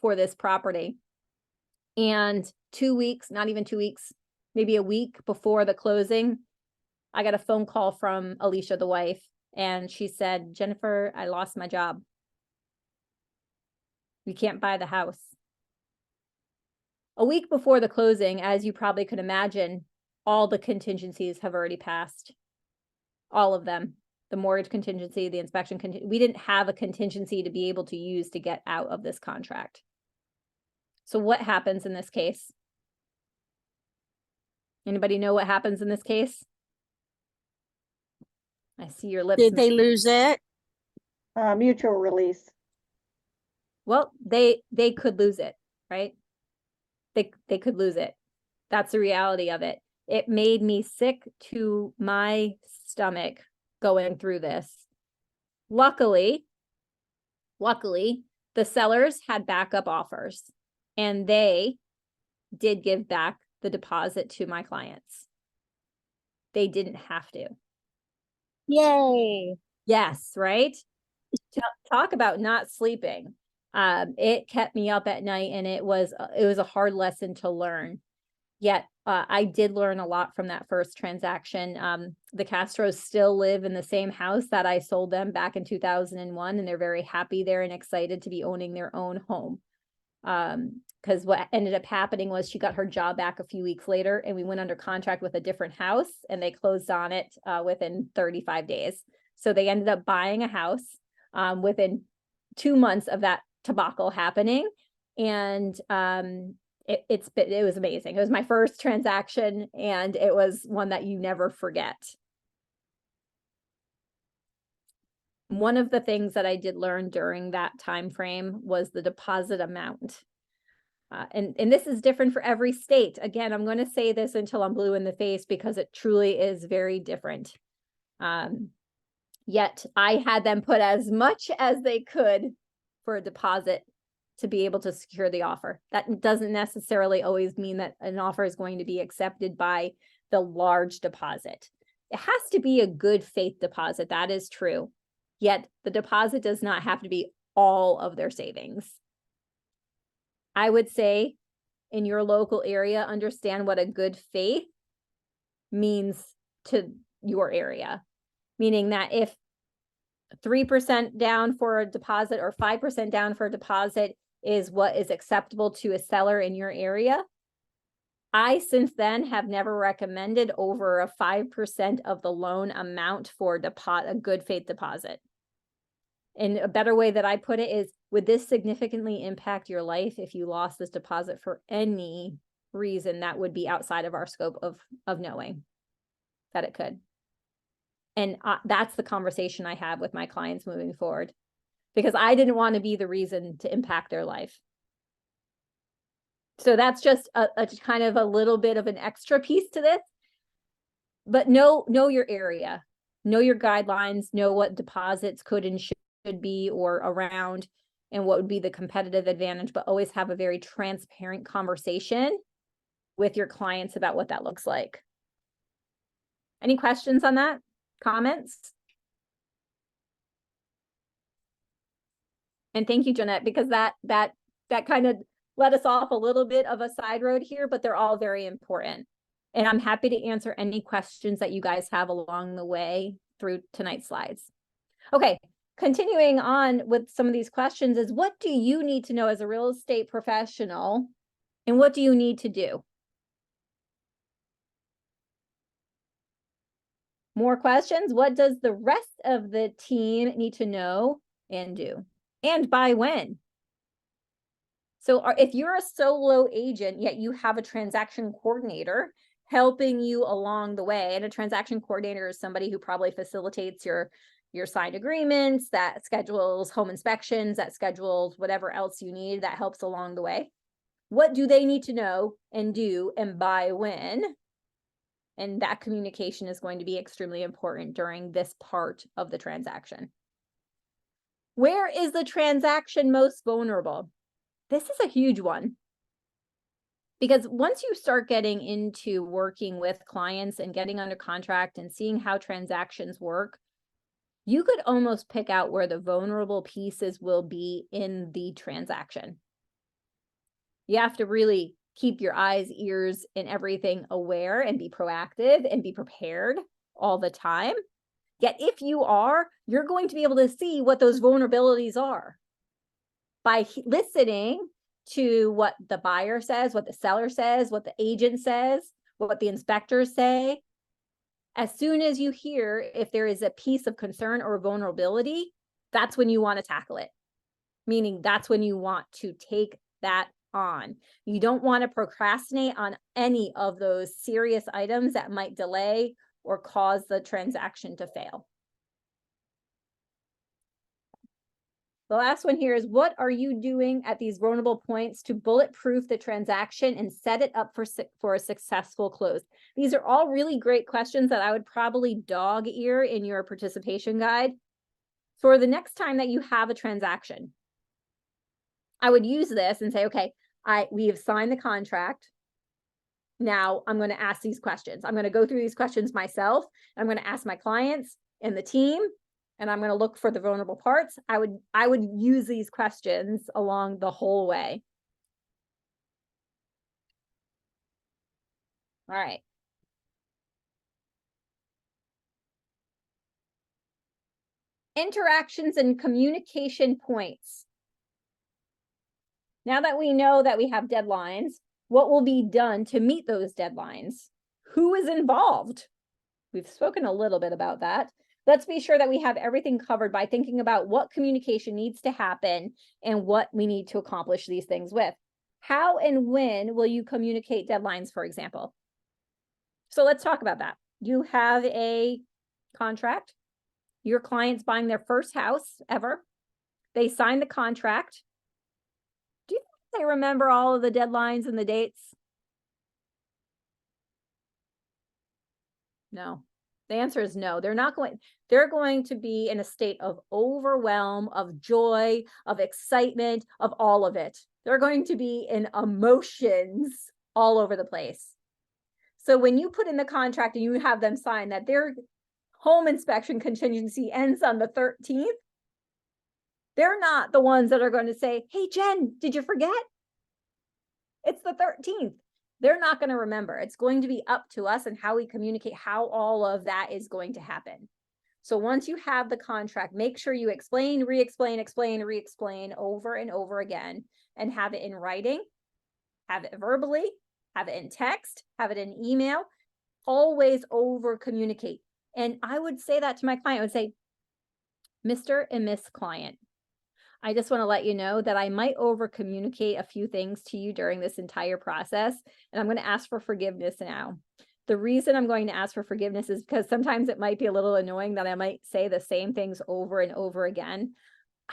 for this property. And 2 weeks, not even 2 weeks, maybe a week before the closing, I got a phone call from Alicia, the wife, and she said, "Jennifer, I lost my job. We can't buy the house." A week before the closing, as you probably could imagine, all the contingencies have already passed. All of them. The mortgage contingency, the inspection we didn't have a contingency to be able to use to get out of this contract. So what happens in this case? Anybody know what happens in this case? I see your lips. Did they lose it? Mutual release. Well, they could lose it, right? They could lose it. That's the reality of it. It made me sick to my stomach going through this. Luckily, the sellers had backup offers, and they did give back the deposit to my clients. They didn't have to. Yay. Yes, right? Talk about not sleeping. It kept me up at night, and it was a hard lesson to learn. Yet I did learn a lot from that first transaction. The Castros still live in the same house that I sold them back in 2001, and they're very happy there and excited to be owning their own home. Because what ended up happening was she got her job back a few weeks later, and we went under contract with a different house, and they closed on it within 35 days. So they ended up buying a house within 2 months of that debacle happening. And it was amazing. It was my first transaction, and it was one that you never forget. One of the things that I did learn during that time frame was the deposit amount. And this is different for every state. Again, I'm going to say this until I'm blue in the face because it truly is very different. Yet I had them put as much as they could for a deposit to be able to secure the offer. That doesn't necessarily always mean that an offer is going to be accepted by the large deposit. It has to be a good faith deposit. That is true. Yet the deposit does not have to be all of their savings. I would say in your local area, understand what a good faith means to your area. Meaning that if 3% down for a deposit or 5% down for a deposit is what is acceptable to a seller in your area, I since then have never recommended over a 5% of the loan amount for a good faith deposit. And a better way that I put it is, would this significantly impact your life if you lost this deposit for any reason that would be outside of our scope of knowing that it could? And that's the conversation I have with my clients moving forward, because I didn't want to be the reason to impact their life. So that's just a kind of a little bit of an extra piece to this. But know your area, know your guidelines, know what deposits could and should be or around, and what would be the competitive advantage, but always have a very transparent conversation with your clients about what that looks like. Any questions on that? Comments? And thank you, Jeanette, because that kind of let us off a little bit of a side road here, but they're all very important. And I'm happy to answer any questions that you guys have along the way through tonight's slides. Okay, continuing on with some of these questions is, what do you need to know as a real estate professional, and what do you need to do? More questions? What does the rest of the team need to know and do? And by when? So if you're a solo agent, yet you have a transaction coordinator helping you along the way, and a transaction coordinator is somebody who probably facilitates your signed agreements, that schedules home inspections, that schedules whatever else you need, that helps along the way. What do they need to know and do, and by when? And that communication is going to be extremely important during this part of the transaction. Where is the transaction most vulnerable? This is a huge one. Because once you start getting into working with clients and getting under contract and seeing how transactions work, you could almost pick out where the vulnerable pieces will be in the transaction. You have to really keep your eyes, ears, and everything aware and be proactive and be prepared all the time. Yet if you are, you're going to be able to see what those vulnerabilities are by listening to what the buyer says, what the seller says, what the agent says, what the inspectors say. As soon as you hear if there is a piece of concern or vulnerability, that's when you want to tackle it. Meaning that's when you want to take that on. You don't want to procrastinate on any of those serious items that might delay or cause the transaction to fail. The last one here is, what are you doing at these vulnerable points to bulletproof the transaction and set it up for a successful close? These are all really great questions that I would probably dog ear in your participation guide. For the next time that you have a transaction, I would use this and say, okay, we have signed the contract. Now I'm going to ask these questions. I'm going to go through these questions myself. I'm going to ask my clients and the team, and I'm going to look for the vulnerable parts. I would use these questions along the whole way. All right. Interactions and communication points. Now that we know that we have deadlines, what will be done to meet those deadlines? Who is involved? We've spoken a little bit about that. Let's be sure that we have everything covered by thinking about what communication needs to happen and what we need to accomplish these things with. How and when will you communicate deadlines, for example? So let's talk about that. You have a contract. Your client's buying their first house ever. They sign the contract. Do you think they remember all of the deadlines and the dates? No. The answer is no. They're going to be in a state of overwhelm, of joy, of excitement, of all of it. They're going to be in emotions all over the place. So when you put in the contract and you have them sign that their home inspection contingency ends on the 13th, they're not the ones that are going to say, hey, Jen, did you forget? It's the 13th. They're not going to remember. It's going to be up to us and how we communicate how all of that is going to happen. So once you have the contract, make sure you explain, re-explain, explain, re-explain over and over again, and have it in writing, have it verbally, have it in text, have it in email. Always over communicate. And I would say that to my client. I would say, Mr. and Miss Client, I just want to let you know that I might over communicate a few things to you during this entire process, and I'm going to ask for forgiveness now. The reason I'm going to ask for forgiveness is because sometimes it might be a little annoying that I might say the same things over and over again.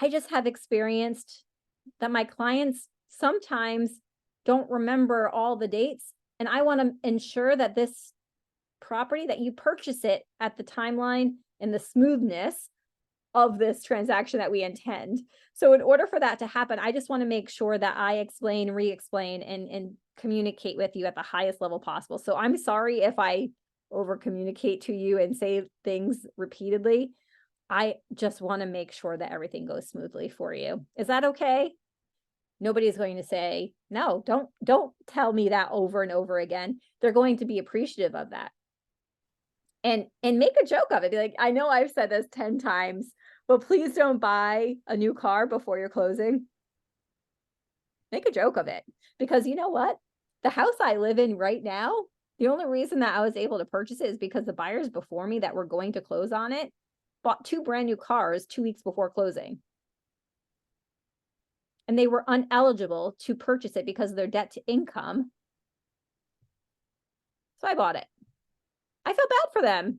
I just have experienced that my clients sometimes don't remember all the dates, and I want to ensure that this property, that you purchase it at the timeline and the smoothness of this transaction that we intend. So in order for that to happen, I just want to make sure that I explain, re-explain, and communicate with you at the highest level possible. So I'm sorry if I over communicate to you and say things repeatedly. I just want to make sure that everything goes smoothly for you. Is that okay? Nobody's going to say, no, don't tell me that over and over again. They're going to be appreciative of that. And make a joke of it. Be like, I know I've said this 10 times, but please don't buy a new car before you're closing. Make a joke of it. Because you know what? The house I live in right now, the only reason that I was able to purchase it is because the buyers before me that were going to close on it bought 2 brand new cars 2 weeks before closing. And they were uneligible to purchase it because of their debt to income. So I bought it. I felt bad for them,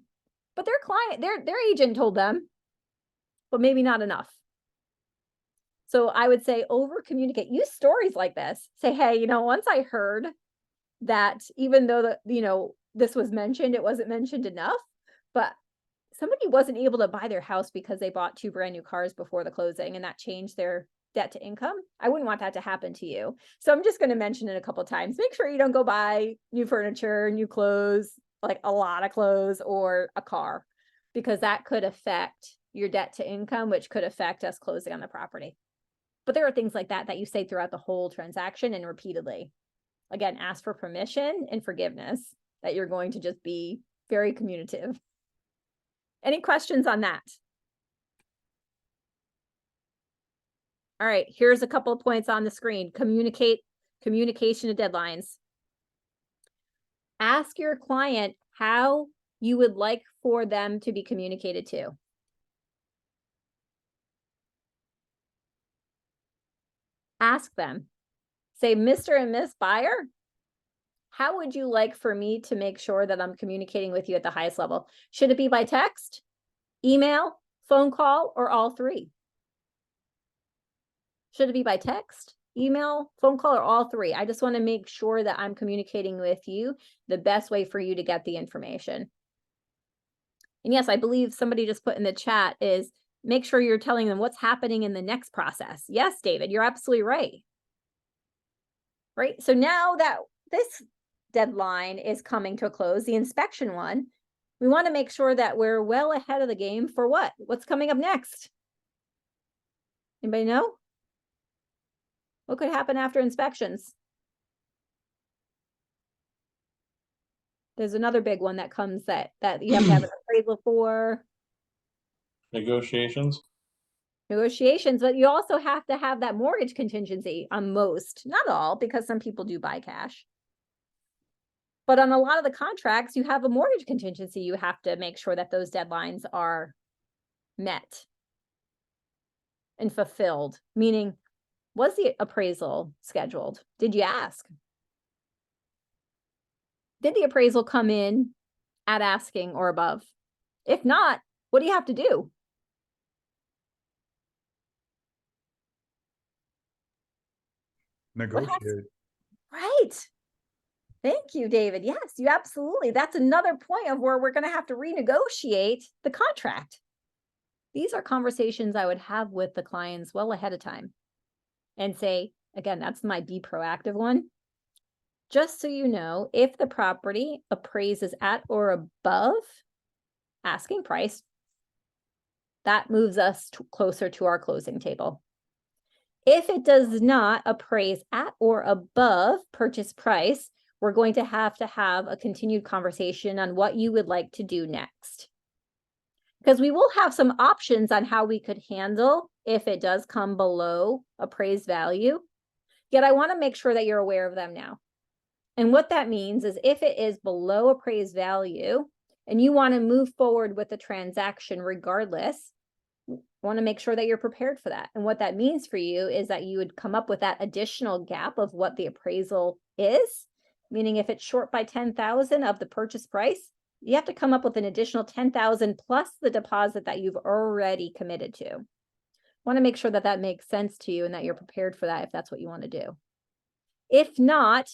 but their client, their agent told them, but maybe not enough. So I would say over communicate. Use stories like this. Say, hey, once I heard that even though this was mentioned, it wasn't mentioned enough, but somebody wasn't able to buy their house because they bought 2 brand new cars before the closing, and that changed their debt to income. I wouldn't want that to happen to you. So I'm just going to mention it a couple of times. Make sure you don't go buy new furniture, new clothes, like a lot of clothes, or a car, because that could affect your debt to income, which could affect us closing on the property. But there are things like that you say throughout the whole transaction and repeatedly. Again, ask for permission and forgiveness, that you're going to just be very communicative. Any questions on that? All right, here's a couple of points on the screen. Communication of deadlines. Ask your client how you would like for them to be communicated to. Ask them. Say, Mr. and Miss Buyer, how would you like for me to make sure that I'm communicating with you at the highest level? Should it be by text, email, phone call, or all three? Should it be by text, email, phone call, or all three? I just want to make sure that I'm communicating with you the best way for you to get the information. And yes, I believe somebody just put in the chat is make sure you're telling them what's happening in the next process. Yes, David, you're absolutely right. Right. So now that this deadline is coming to a close, the inspection one, we want to make sure that we're well ahead of the game for what? What's coming up next? Anybody know? What could happen after inspections? There's another big one that comes that you have to have an appraisal for. Negotiations. Negotiations, but you also have to have that mortgage contingency on most, not all, because some people do buy cash. But on a lot of the contracts, you have a mortgage contingency. You have to make sure that those deadlines are met and fulfilled, meaning, was the appraisal scheduled? Did you ask? Did the appraisal come in at asking or above? If not, what do you have to do? Negotiate. Right. Thank you, David. Yes, you absolutely. That's another point of where we're going to have to renegotiate the contract. These are conversations I would have with the clients well ahead of time and say, again, that's my be proactive one. Just so you know, if the property appraises at or above asking price, that moves us closer to our closing table. If it does not appraise at or above purchase price, we're going to have a continued conversation on what you would like to do next. Because we will have some options on how we could handle if it does come below appraised value. Yet I want to make sure that you're aware of them now. And what that means is if it is below appraised value and you want to move forward with the transaction regardless, want to make sure that you're prepared for that. And what that means for you is that you would come up with that additional gap of what the appraisal is, meaning if it's short by 10,000 of the purchase price, you have to come up with an additional 10,000 plus the deposit that you've already committed to. Want to make sure that that makes sense to you and that you're prepared for that if that's what you want to do. If not,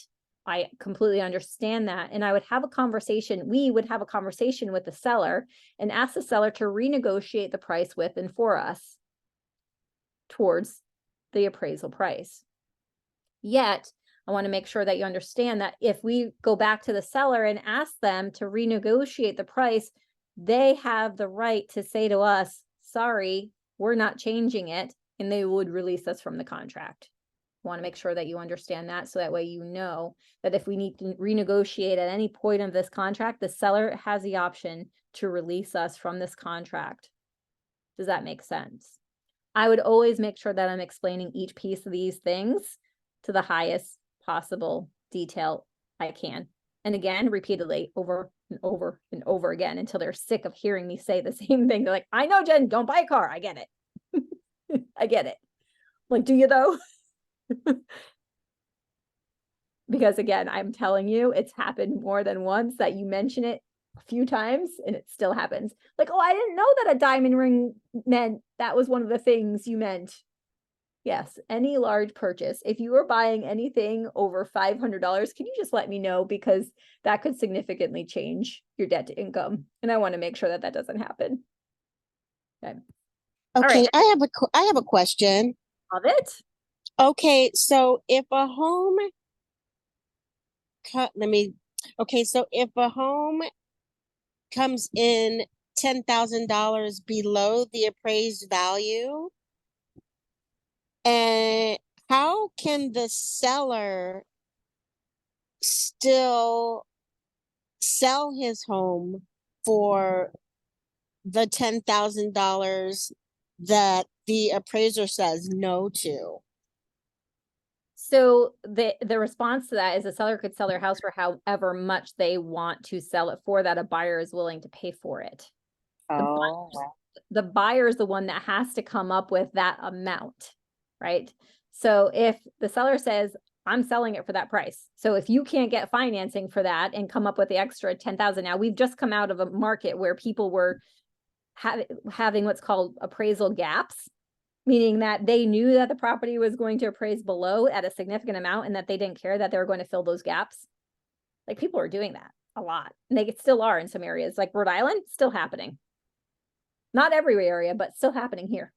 I completely understand that. And I would have a conversation, we would have a conversation with the seller and ask the seller to renegotiate the price with and for us towards the appraisal price. Yet, I want to make sure that you understand that if we go back to the seller and ask them to renegotiate the price, they have the right to say to us, sorry, we're not changing it, and they would release us from the contract. I want to make sure that you understand that so that way you know that if we need to renegotiate at any point of this contract, the seller has the option to release us from this contract. Does that make sense? I would always make sure that I'm explaining each piece of these things to the highest possible detail I can. And again, repeatedly over and over and over again until they're sick of hearing me say the same thing. They're like, I know, Jen, don't buy a car. I get it. I get it. Like, do you though? Because again, I'm telling you, it's happened more than once that you mention it a few times and it still happens. Like, oh, I didn't know that a diamond ring meant that was one of the things you meant. Yes, any large purchase. If you are buying anything over $500, can you just let me know? Because that could significantly change your debt to income. And I want to make sure that that doesn't happen. Okay. Okay, right. I have a question. Love it. Okay, so if a home so if a home comes in $10,000 below the appraised value, and how can the seller still sell his home for the $10,000 that the appraiser says no to? So the response to that is the seller could sell their house for however much they want to sell it for, that a buyer is willing to pay for it. Oh, wow. The buyer is the one that has to come up with that amount, right? So if the seller says, I'm selling it for that price. So if you can't get financing for that and come up with the extra 10,000, now we've just come out of a market where people were having what's called appraisal gaps, meaning that they knew that the property was going to appraise below at a significant amount and that they didn't care that they were going to fill those gaps. Like, people are doing that a lot, and they still are in some areas, like Rhode Island, still happening. Not every area, but still happening here.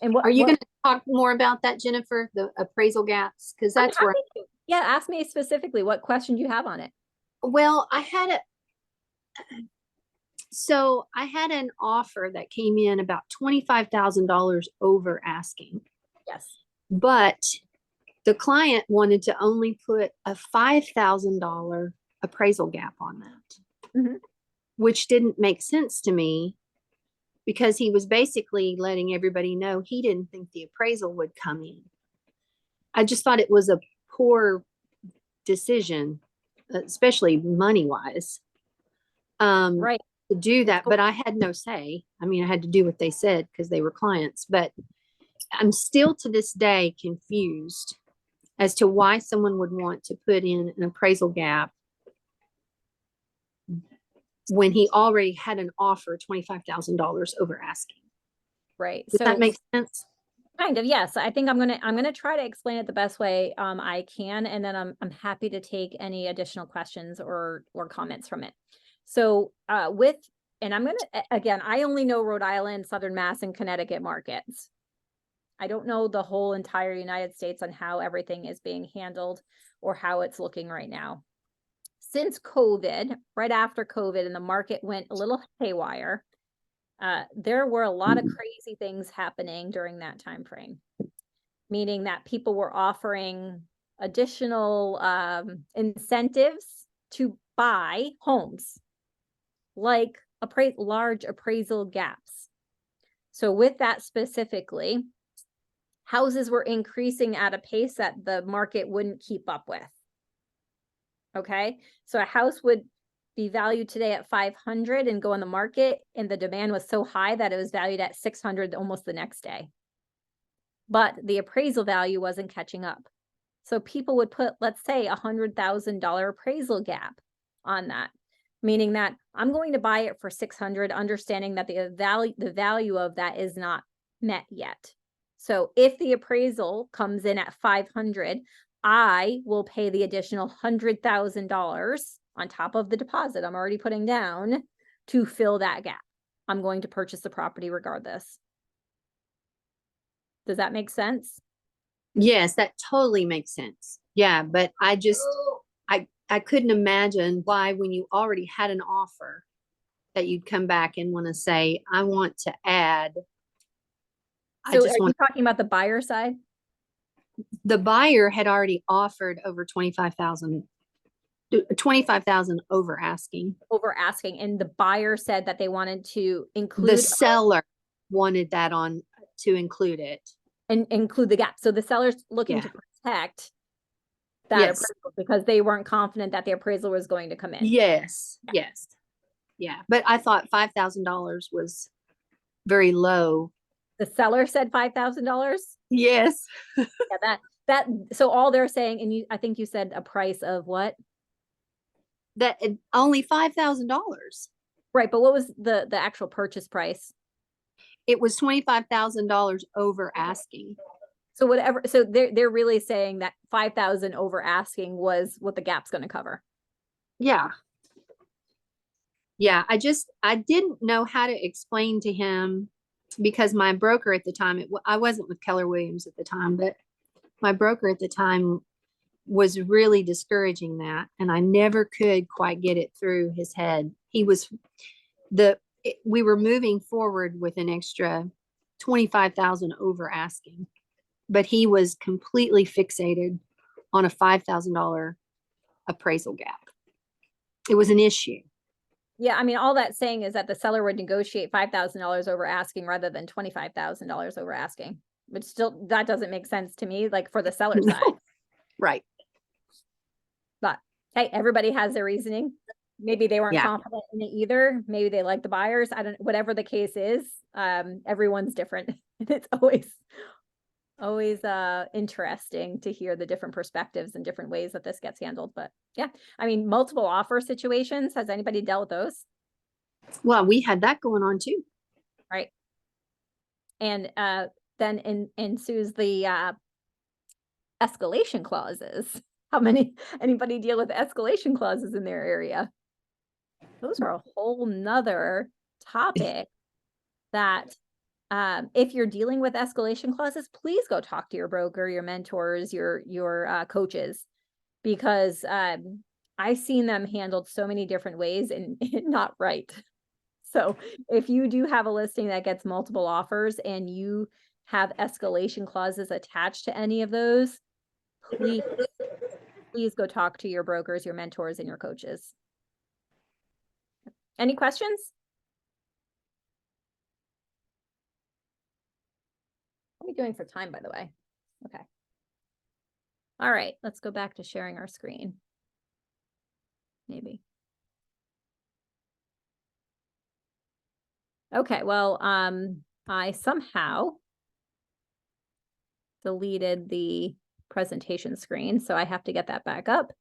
And what Are you what- going to talk more about that, Jennifer, the appraisal gaps? Because I'm that's where, happy to. Yeah, ask me specifically what question you have on it. well, so I had an offer that came in about $25,000 over asking, Yes. but the client wanted to only put a $5,000 appraisal gap on that, Mhm. which didn't make sense to me because he was basically letting everybody know he didn't think the appraisal would come in. I just thought it was a poor decision, especially money wise. Right. To do that, but I had no say. I mean, I had to do what they said because they were clients, but I'm still to this day confused as to why someone would want to put in an appraisal gap when he already had an offer $25,000 over asking. Right. Does that make sense? Kind of, yes. I think I'm gonna try to explain it the best way I can, and then I'm happy to take any additional questions or comments from it. So and I'm gonna again, I only know Rhode Island, Southern Mass, and Connecticut markets. I don't know the whole entire United States on how everything is being handled or how it's looking right now. Since COVID, right after COVID, and the market went a little haywire, there were a lot of crazy things happening during that time frame, meaning that people were offering additional incentives to buy homes, like large appraisal gaps. So with that specifically, houses were increasing at a pace that the market wouldn't keep up with. Okay, so a house would be valued today at 500 and go on the market, and the demand was so high that it was valued at 600 almost the next day. But the appraisal value wasn't catching up. So people would put, let's say, $100,000 appraisal gap on that, meaning that I'm going to buy it for 600, understanding that the value of that is not met yet. So if the appraisal comes in at 500, I will pay the additional $100,000 on top of the deposit I'm already putting down to fill that gap. I'm going to purchase the property regardless. Does that make sense? Yes, that totally makes sense. Yeah, but I couldn't imagine why, when you already had an offer, that you'd come back and want to say, I want to add. So are you talking about the buyer side? The buyer had already offered over 25,000 over asking. Over asking, and the buyer said that they wanted to include The seller wanted that on to include it. and include the gap. So the seller's looking to protect that Yes. appraisal because they weren't confident that the appraisal was going to come in. Yes, yes. Yeah, but I thought $5,000 was very low. The seller said $5,000. Yes. Yeah, so all they're saying, and I think you said a price of what? That only $5,000. Right, but what was the actual purchase price? It was $25,000 over asking. So whatever, so they're really saying that 5,000 over asking was what the gap's going to cover. Yeah. Yeah, I didn't know how to explain to him, because my broker at the time, I wasn't with Keller Williams at the time, but my broker at the time was really discouraging that, and I never could quite get it through his head. We were moving forward with an extra 25,000 over asking, but he was completely fixated on a $5,000 appraisal gap. It was an issue. Yeah, I mean, all that's saying is that the seller would negotiate $5,000 over asking rather than $25,000 over asking. But still, that doesn't make sense to me, like for the seller No. side. Right. But hey, everybody has their reasoning. Maybe they weren't Yeah. confident in it either. Maybe they like the buyers. I don't, whatever the case is, everyone's different. And it's always interesting to hear the different perspectives and different ways that this gets handled. But yeah, I mean, multiple offer situations. Has anybody dealt with those? Well, we had that going on too. Right. And then ensues the escalation clauses. How many anybody deal with escalation clauses in their area? Those are a whole nother topic that if you're dealing with escalation clauses, please go talk to your broker, your mentors, your coaches, because I've seen them handled so many different ways and not right. So if you do have a listing that gets multiple offers and you have escalation clauses attached to any of those, please go talk to your brokers, your mentors, and your coaches. Any questions? What are we doing for time, by the way? Okay. All right, let's go back to sharing our screen. Maybe. Okay, well, I somehow deleted the presentation screen, so I have to get that back up.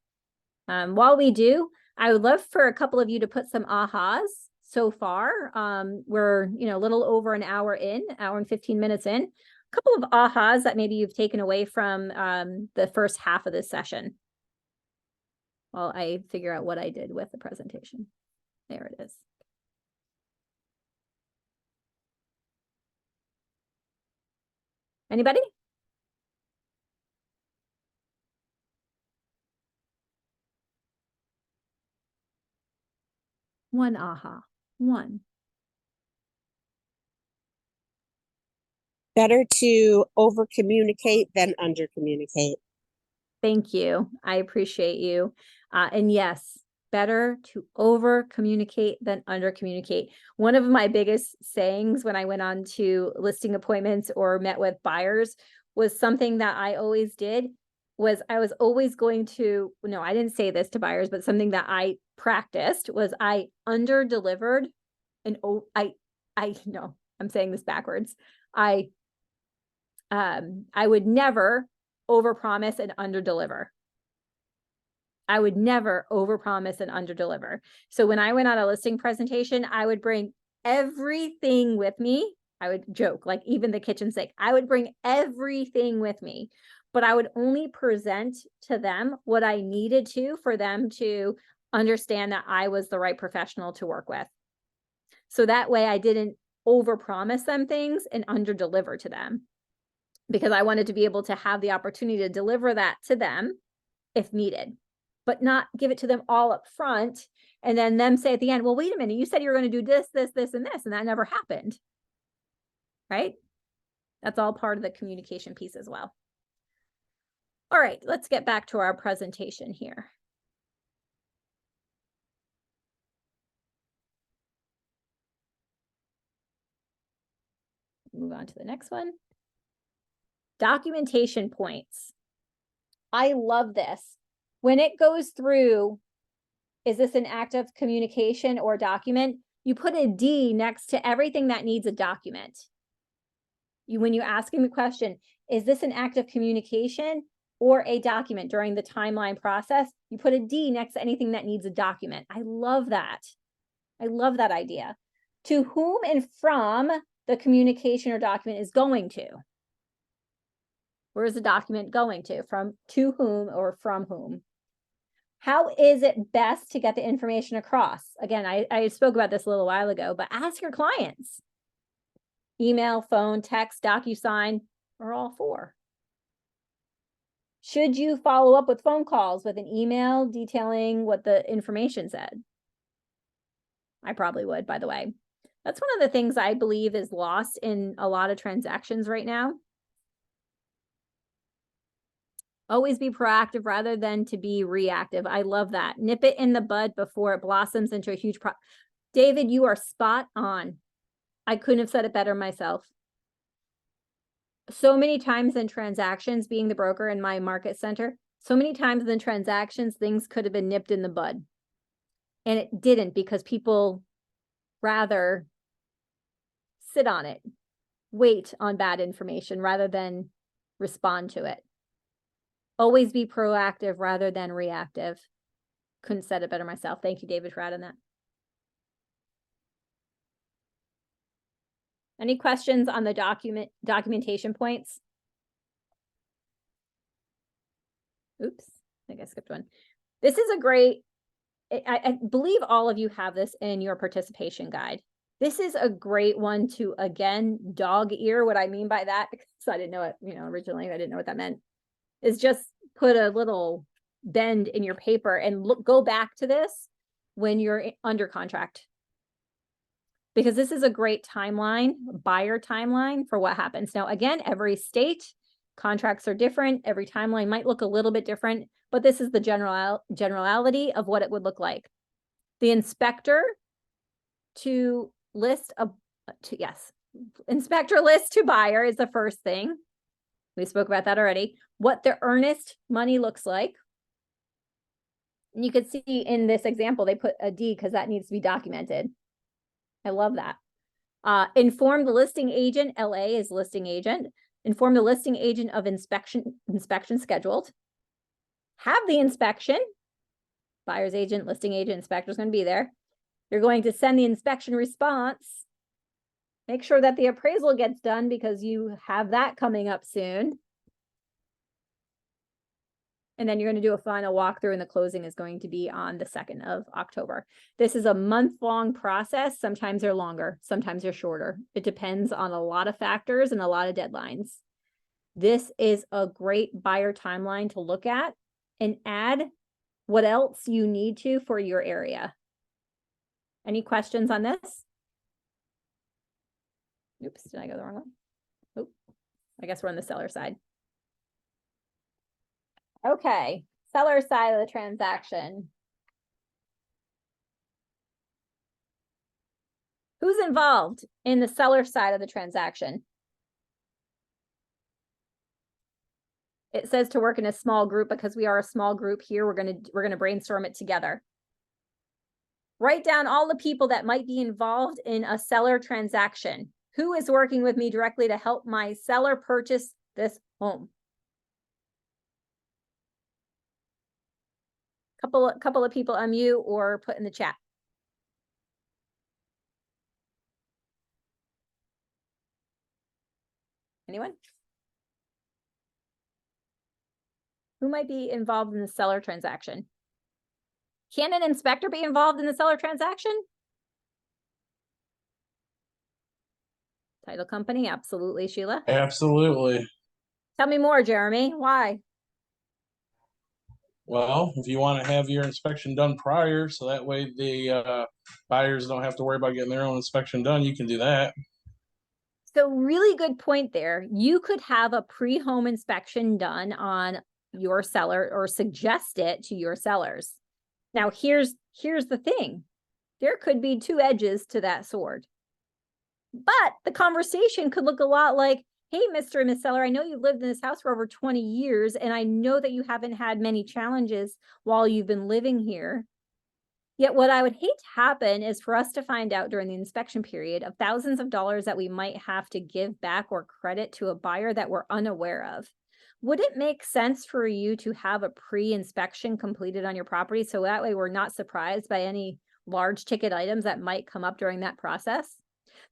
While we do, I would love for a couple of you to put some ahas so far. We're, a little over an hour in, hour and 15 minutes in. A couple of ahas that maybe you've taken away from the first half of this session. While I figure out what I did with the presentation. There it is. Anybody? One aha, one. Better to over communicate than under communicate. Thank you. I appreciate you. And yes, better to over communicate than under communicate. One of my biggest sayings when I went on to listing appointments or met with buyers was something that I always did was I was always going to, no, I didn't say this to buyers, but something that I practiced was I under delivered and no, I'm saying this backwards. I would never overpromise and underdeliver. I would never overpromise and underdeliver. So when I went on a listing presentation, I would bring everything with me. I would joke, like even the kitchen sink. I would bring everything with me, but I would only present to them what I needed to for them to understand that I was the right professional to work with. So that way I didn't overpromise them things and underdeliver to them, because I wanted to be able to have the opportunity to deliver that to them if needed, but not give it to them all up front and then them say at the end, well, wait a minute, you said you were going to do this, this, this, and this, and that never happened. Right? That's all part of the communication piece as well. All right, let's get back to our presentation here. Move on to the next one. Documentation points. I love this. When it goes through, is this an active communication or document? You put a D next to everything that needs a document. When you're asking the question, is this an active communication or a document during the timeline process? You put a D next to anything that needs a document. I love that. I love that idea. To whom and from the communication or document is going to. Where is the document going to? From to whom or from whom? How is it best to get the information across? Again, I spoke about this a little while ago, but ask your clients. Email, phone, text, DocuSign, or all four. Should you follow up with phone calls with an email detailing what the information said? I probably would, by the way. That's one of the things I believe is lost in a lot of transactions right now. Always be proactive rather than to be reactive. I love that. Nip it in the bud before it blossoms into a huge David, you are spot on. I couldn't have said it better myself. So many times in transactions, being the broker in my market center, so many times in transactions, things could have been nipped in the bud. And it didn't, because people rather sit on it, wait on bad information rather than respond to it. Always be proactive rather than reactive. Couldn't said it better myself. Thank you, David, for adding that. Any questions on the documentation points? Oops, I think I skipped one. This is a great, I believe all of you have this in your participation guide. This is a great one to, again, dog ear. What I mean by that, because I didn't know it, originally, I didn't know what that meant, is just put a little bend in your paper and go back to this when you're under contract. Because this is a great timeline, buyer timeline for what happens. Now, again, every state contracts are different. Every timeline might look a little bit different, but this is the generality of what it would look like. The inspector to list inspector list to buyer is the first thing. We spoke about that already. What the earnest money looks like. And you could see in this example, they put a D because that needs to be documented. I love that. Inform the listing agent. LA is listing agent. Inform the listing agent of inspection scheduled. Have the inspection. Buyer's agent, listing agent, inspector's going to be there. You're going to send the inspection response. Make sure that the appraisal gets done because you have that coming up soon. And then you're going to do a final walkthrough, and the closing is going to be on the 2nd of October. This is a month-long process. Sometimes they're longer, sometimes they're shorter. It depends on a lot of factors and a lot of deadlines. This is a great buyer timeline to look at and add what else you need to for your area. Any questions on this? Oops, did I go the wrong one? Oh, I guess we're on the seller side. Okay, seller side of the transaction. Who's involved in the seller side of the transaction? It says to work in a small group because we are a small group here. We're gonna brainstorm it together. Write down all the people that might be involved in a seller transaction. Who is working with me directly to help my seller purchase this home? Couple of people unmute or put in the chat. Anyone? Who might be involved in the seller transaction? Can an inspector be involved in the seller transaction? Title company, absolutely, Sheila. Absolutely. Tell me more, Jeremy. Why? Well, if you want to have your inspection done prior, so that way the buyers don't have to worry about getting their own inspection done, you can do that. So really good point there. You could have a pre-home inspection done on your seller or suggest it to your sellers. Now, here's the thing. There could be two edges to that sword. But the conversation could look a lot like, hey, Mr. and Miss Seller, I know you've lived in this house for over 20 years, and I know that you haven't had many challenges while you've been living here. Yet what I would hate to happen is for us to find out during the inspection period of thousands of dollars that we might have to give back or credit to a buyer that we're unaware of. Would it make sense for you to have a pre-inspection completed on your property so that way we're not surprised by any large ticket items that might come up during that process?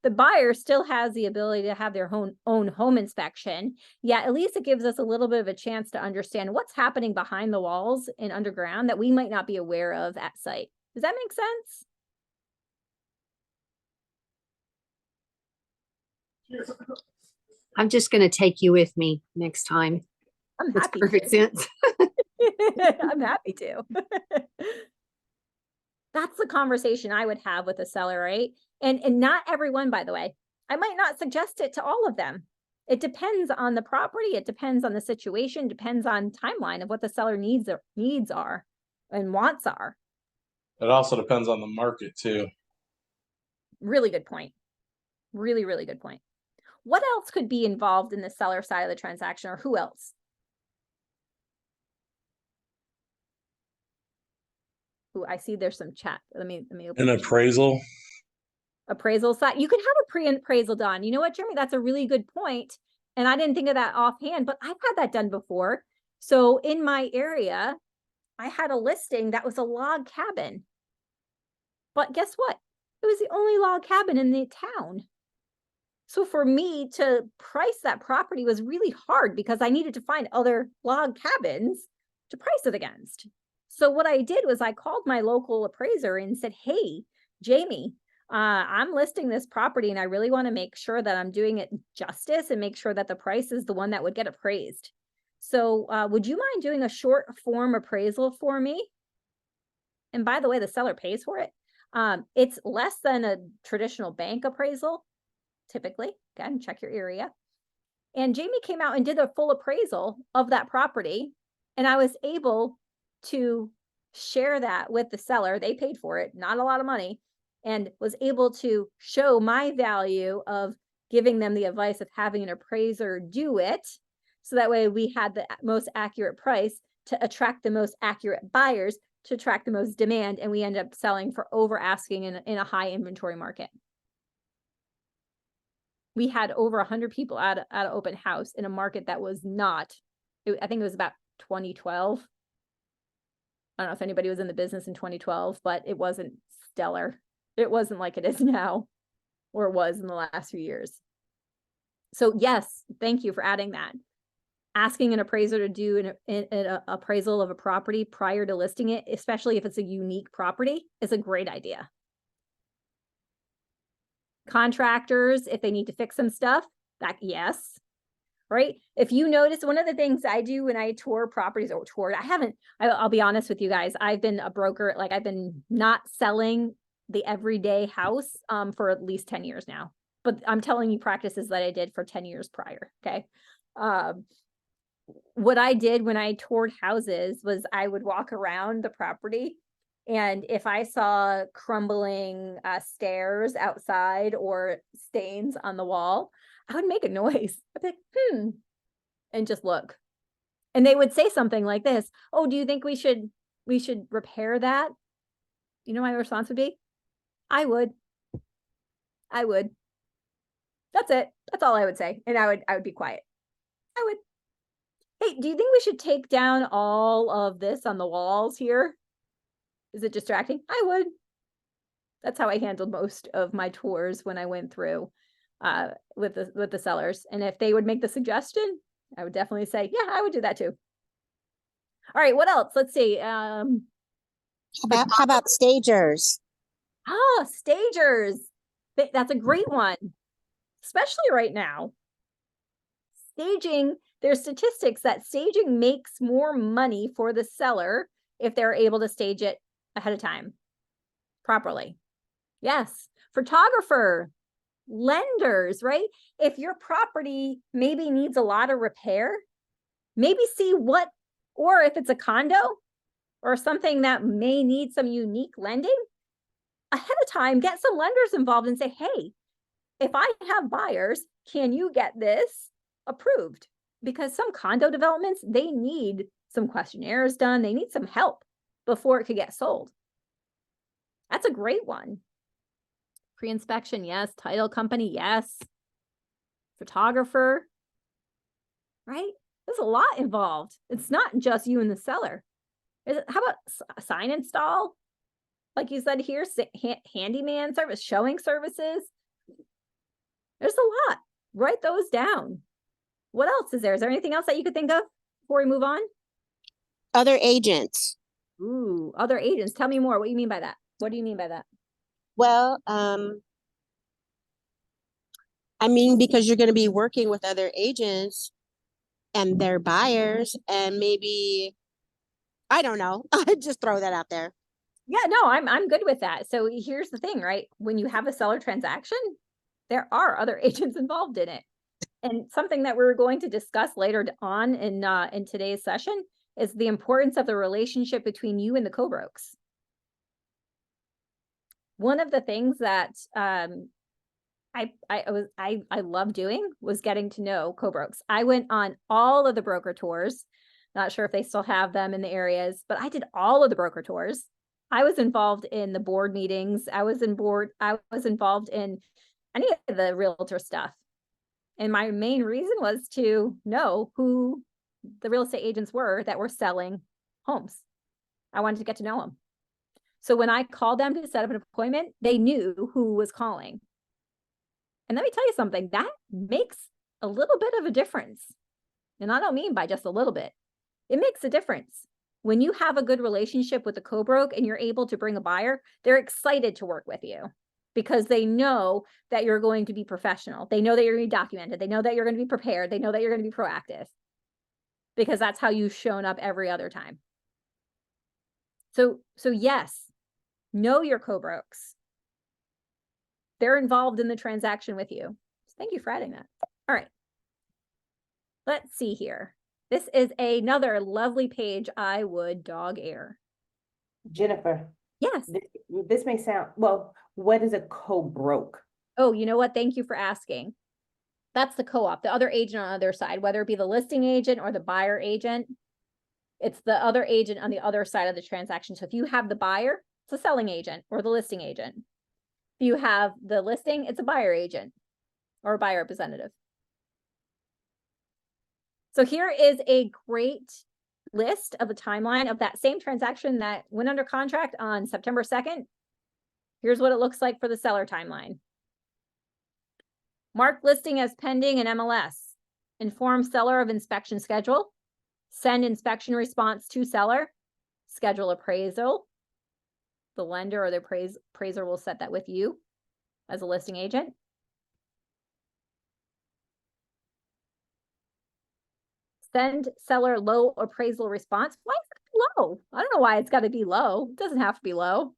The buyer still has the ability to have their own home inspection, yet at least it gives us a little bit of a chance to understand what's happening behind the walls and underground that we might not be aware of at site. Does that make sense? I'm just going to take you with me next time. I'm Makes happy perfect to. sense. I'm happy to. That's the conversation I would have with a seller, right? And not everyone, by the way. I might not suggest it to all of them. It depends on the property. It depends on the situation, depends on timeline of what the seller needs are and wants are. It also depends on the market too. Really good point. Really, really good point. What else could be involved in the seller side of the transaction, or who else? Ooh, I see there's some chat. Let me open An the chat. appraisal. Appraisal side. You can have a pre-appraisal done. You know what, Jeremy? That's a really good point. And I didn't think of that offhand, but I've had that done before. So in my area, I had a listing that was a log cabin. But guess what? It was the only log cabin in the town. So for me to price that property was really hard because I needed to find other log cabins to price it against. So what I did was I called my local appraiser and said, hey, Jamie, I'm listing this property and I really want to make sure that I'm doing it justice and make sure that the price is the one that would get appraised. So would you mind doing a short form appraisal for me? And by the way, the seller pays for it. It's less than a traditional bank appraisal, typically. Again, check your area. And Jamie came out and did a full appraisal of that property. And I was able to share that with the seller. They paid for it, not a lot of money, and was able to show my value of giving them the advice of having an appraiser do it. So that way we had the most accurate price to attract the most accurate buyers, to attract the most demand. And we end up selling for over asking in a high inventory market. We had over 100 people at an open house in a market that was not, I think it was about 2012. I don't know if anybody was in the business in 2012, but it wasn't stellar. It wasn't like it is now, or it was in the last few years. So yes, thank you for adding that. Asking an appraiser to do an appraisal of a property prior to listing it, especially if it's a unique property, is a great idea. Contractors, if they need to fix some stuff, that yes. Right? If you notice, one of the things I do when I tour properties or tour, I'll be honest with you guys. I've been a broker, like I've been not selling the everyday house for at least 10 years now, but I'm telling you practices that I did for 10 years prior. Okay. What I did when I toured houses was I would walk around the property, and if I saw crumbling stairs outside or stains on the wall, I would make a noise. I'd be like, and just look. And they would say something like this, oh, do you think we should repair that? You know, my response would be, I would. That's it. That's all I would say. And I would be quiet. I would. Hey, do you think we should take down all of this on the walls here? Is it distracting? I would. That's how I handled most of my tours when I went through with the sellers. And if they would make the suggestion, I would definitely say, yeah, I would do that too. All right, what else? Let's see. How about stagers? Oh, stagers. That's a great one, especially right now. Staging, there's statistics that staging makes more money for the seller if they're able to stage it ahead of time properly. Yes. Photographer, lenders, right? If your property maybe needs a lot of repair, maybe see what, or if it's a condo or something that may need some unique lending, ahead of time, get some lenders involved and say, hey, if I have buyers, can you get this approved? Because some condo developments, they need some questionnaires done. They need some help before it could get sold. That's a great one. Pre-inspection, yes. Title company, yes. Photographer, right? There's a lot involved. It's not just you and the seller. How about a sign install? Like you said here, handyman service, showing services. There's a lot. Write those down. What else is there? Is there anything else that you could think of before we move on? Other agents. Ooh, other agents. Tell me more. What do you mean by that? What do you mean by that? Well, I mean, because you're going to be working with other agents and their buyers, and maybe, I don't know. I just throw that out there. Yeah, no, I'm good with that. So here's the thing, right? When you have a seller transaction, there are other agents involved in it. And something that we're going to discuss later on in today's session is the importance of the relationship between you and the co-brokes. One of the things that I love doing was getting to know co-brokes. I went on all of the broker tours. Not sure if they still have them in the areas, but I did all of the broker tours. I was involved in the board meetings. I was involved in any of the realtor stuff. And my main reason was to know who the real estate agents were that were selling homes. I wanted to get to know them. So when I called them to set up an appointment, they knew who was calling. And let me tell you something, that makes a little bit of a difference. And I don't mean by just a little bit. It makes a difference. When you have a good relationship with the co-broke and you're able to bring a buyer, they're excited to work with you because they know that you're going to be professional. They know that you're going to be documented. They know that you're going to be prepared. They know that you're going to be proactive because that's how you've shown up every other time. So yes, know your co-brokes. They're involved in the transaction with you. Thank you for adding that. All right. Let's see here. This is another lovely page I would dog ear. Jennifer, Yes. this may sound, well, what is a co-broke? Oh, you know what? Thank you for asking. That's the co-op, the other agent on the other side, whether it be the listing agent or the buyer agent. It's the other agent on the other side of the transaction. So if you have the buyer, it's a selling agent or the listing agent. If you have the listing, it's a buyer agent or a buyer representative. So here is a great list of the timeline of that same transaction that went under contract on September 2nd. Here's what it looks like for the seller timeline. Mark listing as pending in MLS. Inform seller of inspection schedule. Send inspection response to seller. Schedule appraisal. The lender or the appraiser will set that with you as a listing agent. Send seller low appraisal response. Why is it low? I don't know why it's got to be low. It doesn't have to be low.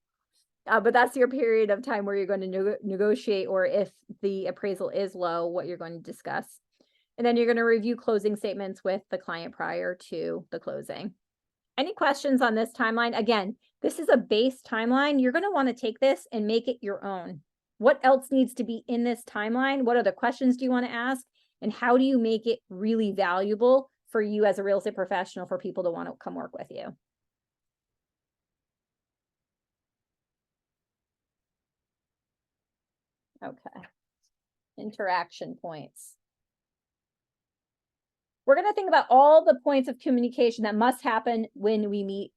But that's your period of time where you're going to negotiate, or if the appraisal is low, what you're going to discuss. And then you're going to review closing statements with the client prior to the closing. Any questions on this timeline? Again, this is a base timeline. You're going to want to take this and make it your own. What else needs to be in this timeline? What other questions do you want to ask? And how do you make it really valuable for you as a real estate professional for people to want to come work with you? Okay. Interaction points. We're going to think about all the points of communication that must happen when we meet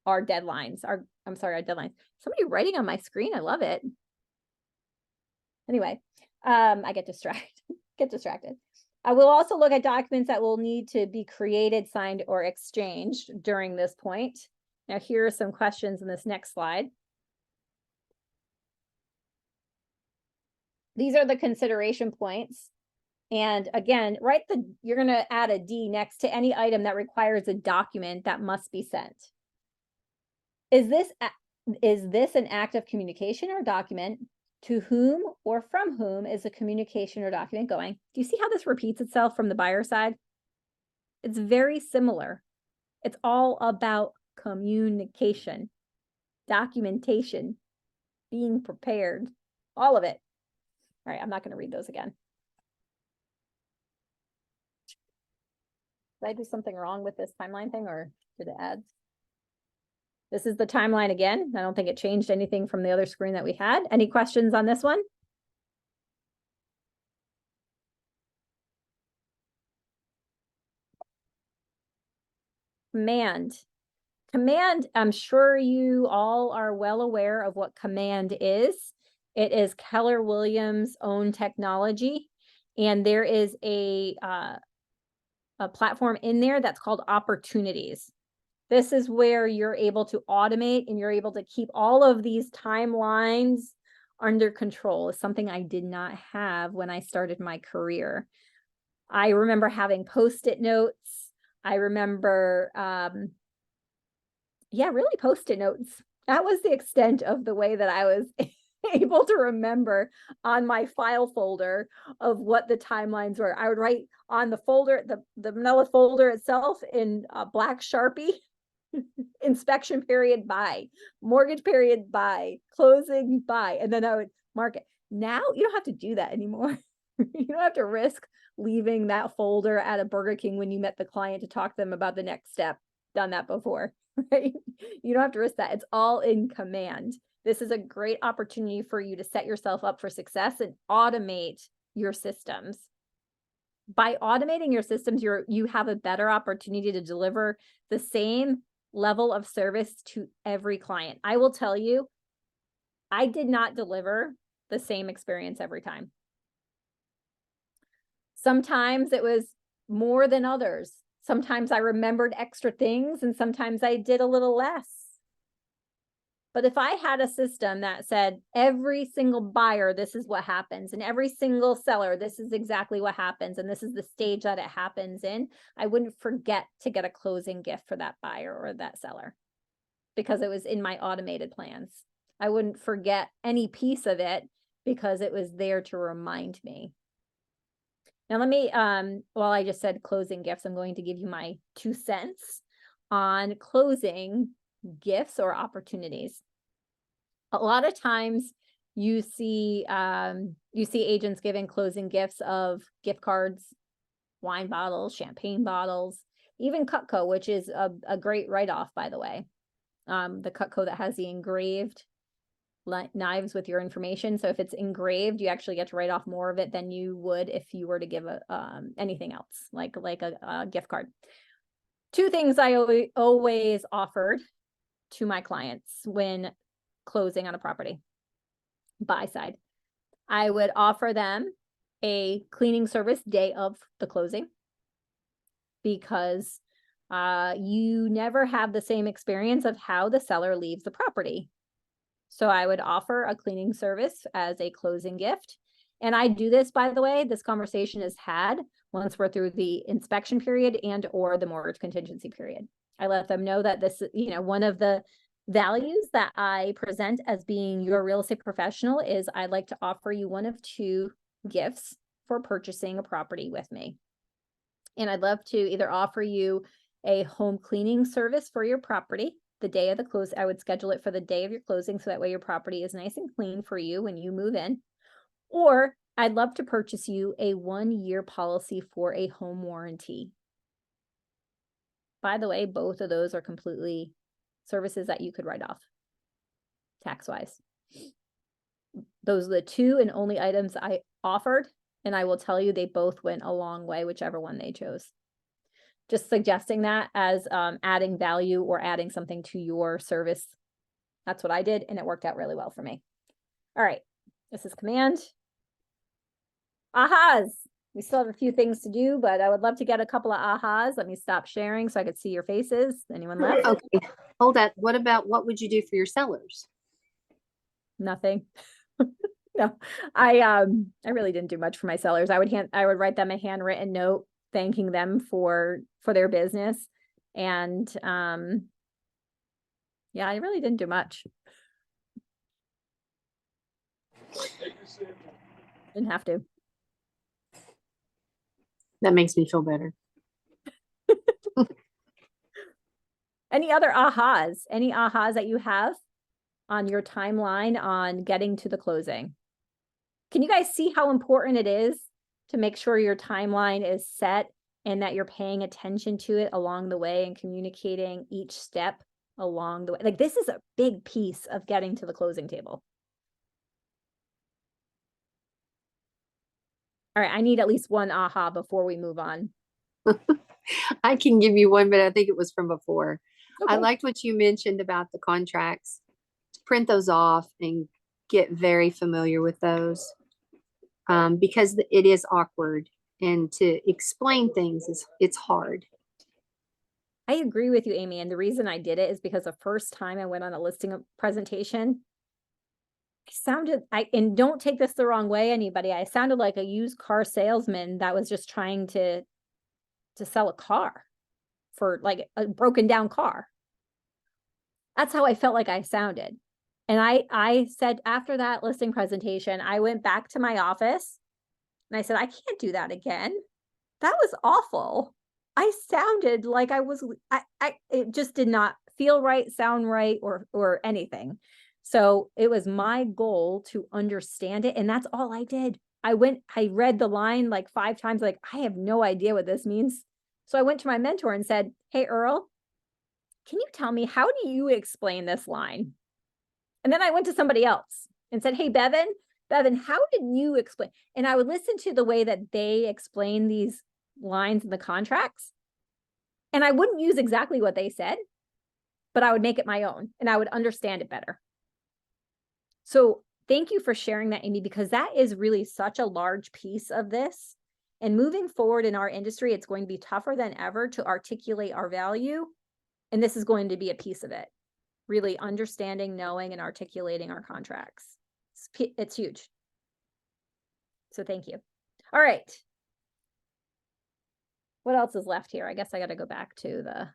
our deadlines. Our deadlines. Somebody writing on my screen. I love it. Anyway, I get distracted. I will also look at documents that will need to be created, signed, or exchanged during this point. Now, here are some questions in this next slide. These are the consideration points. And again, you're going to add a D next to any item that requires a document that must be sent. Is this an act of communication or document? To whom or from whom is the communication or document going? Do you see how this repeats itself from the buyer side? It's very similar. It's all about communication, documentation, being prepared, all of it. All right, I'm not going to read those again. Did I do something wrong with this timeline thing, or did it add? This is the timeline again. I don't think it changed anything from the other screen that we had. Any questions on this one? Command, I'm sure you all are well aware of what Command is. It is Keller Williams' own technology, and there is a platform in there that's called Opportunities. This is where you're able to automate and you're able to keep all of these timelines under control. It's something I did not have when I started my career. I remember having Post-it notes. I remember, really Post-it notes. That was the extent of the way that I was able to remember on my file folder of what the timelines were. I would write on the folder, the manila folder itself in black Sharpie, inspection period by, mortgage period by, closing by, and then I would mark it. Now you don't have to do that anymore. You don't have to risk leaving that folder at a Burger King when you met the client to talk to them about the next step. Done that before, right? You don't have to risk that. It's all in command. This is a great opportunity for you to set yourself up for success and automate your systems. By automating your systems, you have a better opportunity to deliver the same level of service to every client. I will tell you, I did not deliver the same experience every time. Sometimes it was more than others. Sometimes I remembered extra things and sometimes I did a little less. But if I had a system that said every single buyer, this is what happens, and every single seller, this is exactly what happens, and this is the stage that it happens in, I wouldn't forget to get a closing gift for that buyer or that seller because it was in my automated plans. I wouldn't forget any piece of it because it was there to remind me. Now let me, while I just said closing gifts, I'm going to give you my 2 cents on closing gifts or opportunities. A lot of times you see agents giving closing gifts of gift cards, wine bottles, champagne bottles, even Cutco, which is a great write-off, by the way. The Cutco that has the engraved knives with your information. So if it's engraved, you actually get to write off more of it than you would if you were to give anything else, like a gift card. 2 things I always offered to my clients when closing on a property, buy side. I would offer them a cleaning service day of the closing because you never have the same experience of how the seller leaves the property. So I would offer a cleaning service as a closing gift. And I do this, by the way, this conversation is had once we're through the inspection period and or the mortgage contingency period. I let them know that this, one of the values that I present as being your real estate professional is I'd like to offer you one of 2 gifts for purchasing a property with me. And I'd love to either offer you a home cleaning service for your property the day of the close. I would schedule it for the day of your closing so that way your property is nice and clean for you when you move in. Or I'd love to purchase you a 1-year policy for a home warranty. By the way, both of those are completely services that you could write off tax-wise. Those are the 2 and only items I offered, and I will tell you they both went a long way, whichever one they chose. Just suggesting that as adding value or adding something to your service. That's what I did, and it worked out really well for me. All right, this is command. Ahas. We still have a few things to do, but I would love to get a couple of ahas. Let me stop sharing so I could see your faces. Anyone left? Okay, hold that. What about what would you do for your sellers? Nothing. No, I really didn't do much for my sellers. I would write them a handwritten note thanking them for their business. And yeah, I really didn't do much. Didn't have to. That makes me feel better. Any other ahas? Any ahas that you have on your timeline on getting to the closing? Can you guys see how important it is to make sure your timeline is set and that you're paying attention to it along the way and communicating each step along the way? Like, this is a big piece of getting to the closing table. All right, I need at least one aha before we move on. I can give you one, but I think it was from before. I Okay. liked what you mentioned about the contracts. Print those off and get very familiar with those because it is awkward, and to explain things it's hard. I agree with you, Amy. And the reason I did it is because the first time I went on a listing presentation, and don't take this the wrong way, anybody, I sounded like a used car salesman that was just trying to sell a car for like a broken down car. That's how I felt like I sounded. And I said, after that listing presentation, I went back to my office and I said, I can't do that again. That was awful. I sounded like I was, it just did not feel right, sound right, or anything. So it was my goal to understand it. And that's all I did. I read the line like 5 times, like, I have no idea what this means. So I went to my mentor and said, hey, Earl, can you tell me, how do you explain this line? And then I went to somebody else and said, hey, Bevan, how did you explain? And I would listen to the way that they explain these lines in the contracts. And I wouldn't use exactly what they said, but I would make it my own and I would understand it better. So thank you for sharing that, Amy, because that is really such a large piece of this. And moving forward in our industry, it's going to be tougher than ever to articulate our value. And this is going to be a piece of it. Really understanding, knowing, and articulating our contracts. It's huge. So thank you. All right. What else is left here? I guess I got to go back to the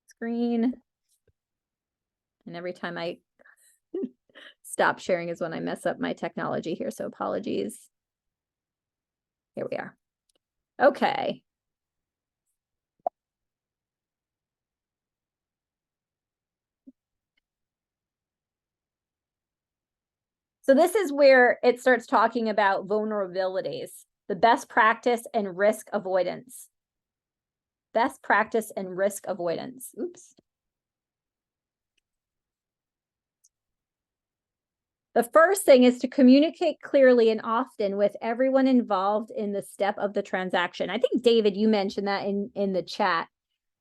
screen. And every time I stop sharing is when I mess up my technology here. So apologies. Here we are. Okay. So this is where it starts talking about vulnerabilities, the best practice and risk avoidance. Best practice and risk avoidance. Oops. The first thing is to communicate clearly and often with everyone involved in the step of the transaction. I think, David, you mentioned that in the chat,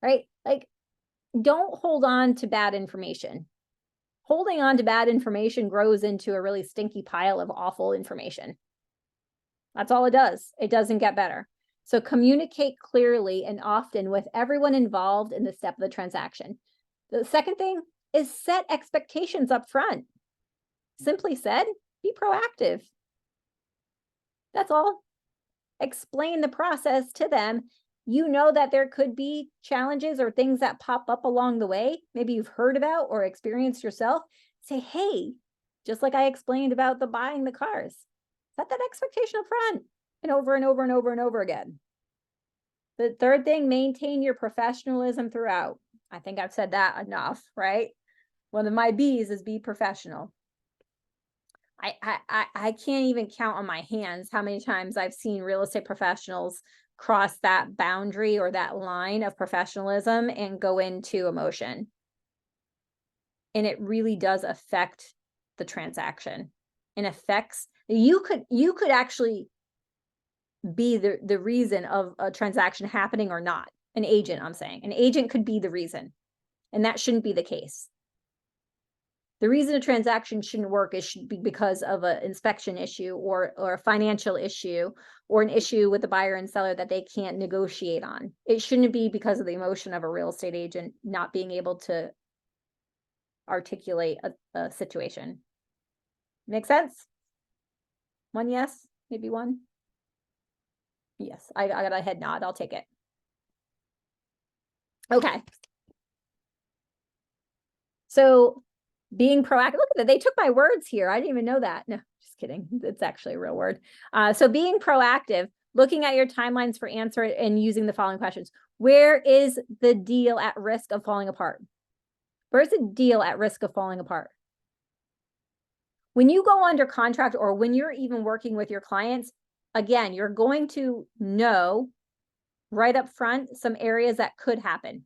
right? Like, don't hold on to bad information. Holding on to bad information grows into a really stinky pile of awful information. That's all it does. It doesn't get better. So communicate clearly and often with everyone involved in the step of the transaction. The second thing is set expectations up front. Simply said, be proactive. That's all. Explain the process to them. You know that there could be challenges or things that pop up along the way. Maybe you've heard about or experienced yourself. Say, hey, just like I explained about the buying the cars, set that expectation up front and over and over and over and over again. The third thing, maintain your professionalism throughout. I think I've said that enough, right? One of my B's is be professional. I can't even count on my hands how many times I've seen real estate professionals cross that boundary or that line of professionalism and go into emotion. And it really does affect the transaction. And affects, you could actually be the reason of a transaction happening or not. An agent, I'm saying. An agent could be the reason. And that shouldn't be the case. The reason a transaction shouldn't work should be because of an inspection issue or a financial issue or an issue with the buyer and seller that they can't negotiate on. It shouldn't be because of the emotion of a real estate agent not being able to articulate a situation. Make sense? One yes, maybe one. Yes, I got a head nod. I'll take it. Okay. So being proactive, look at that. They took my words here. I didn't even know that. No, just kidding. It's actually a real word. So being proactive, looking at your timelines for answer and using the following questions. Where is the deal at risk of falling apart? Where's the deal at risk of falling apart? When you go under contract or when you're even working with your clients, again, you're going to know right up front some areas that could happen.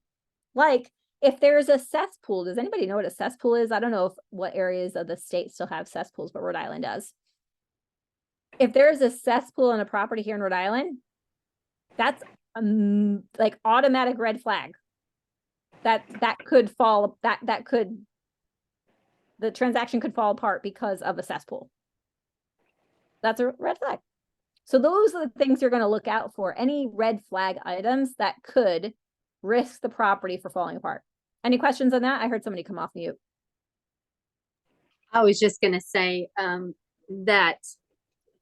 Like, if there's a cesspool, does anybody know what a cesspool is? I don't know what areas of the state still have cesspools, but Rhode Island does. If there's a cesspool on a property here in Rhode Island, that's like automatic red flag. That could fall, the transaction could fall apart because of a cesspool. That's a red flag. So those are the things you're going to look out for. Any red flag items that could risk the property for falling apart. Any questions on that? I heard somebody come off mute. I was just going to say that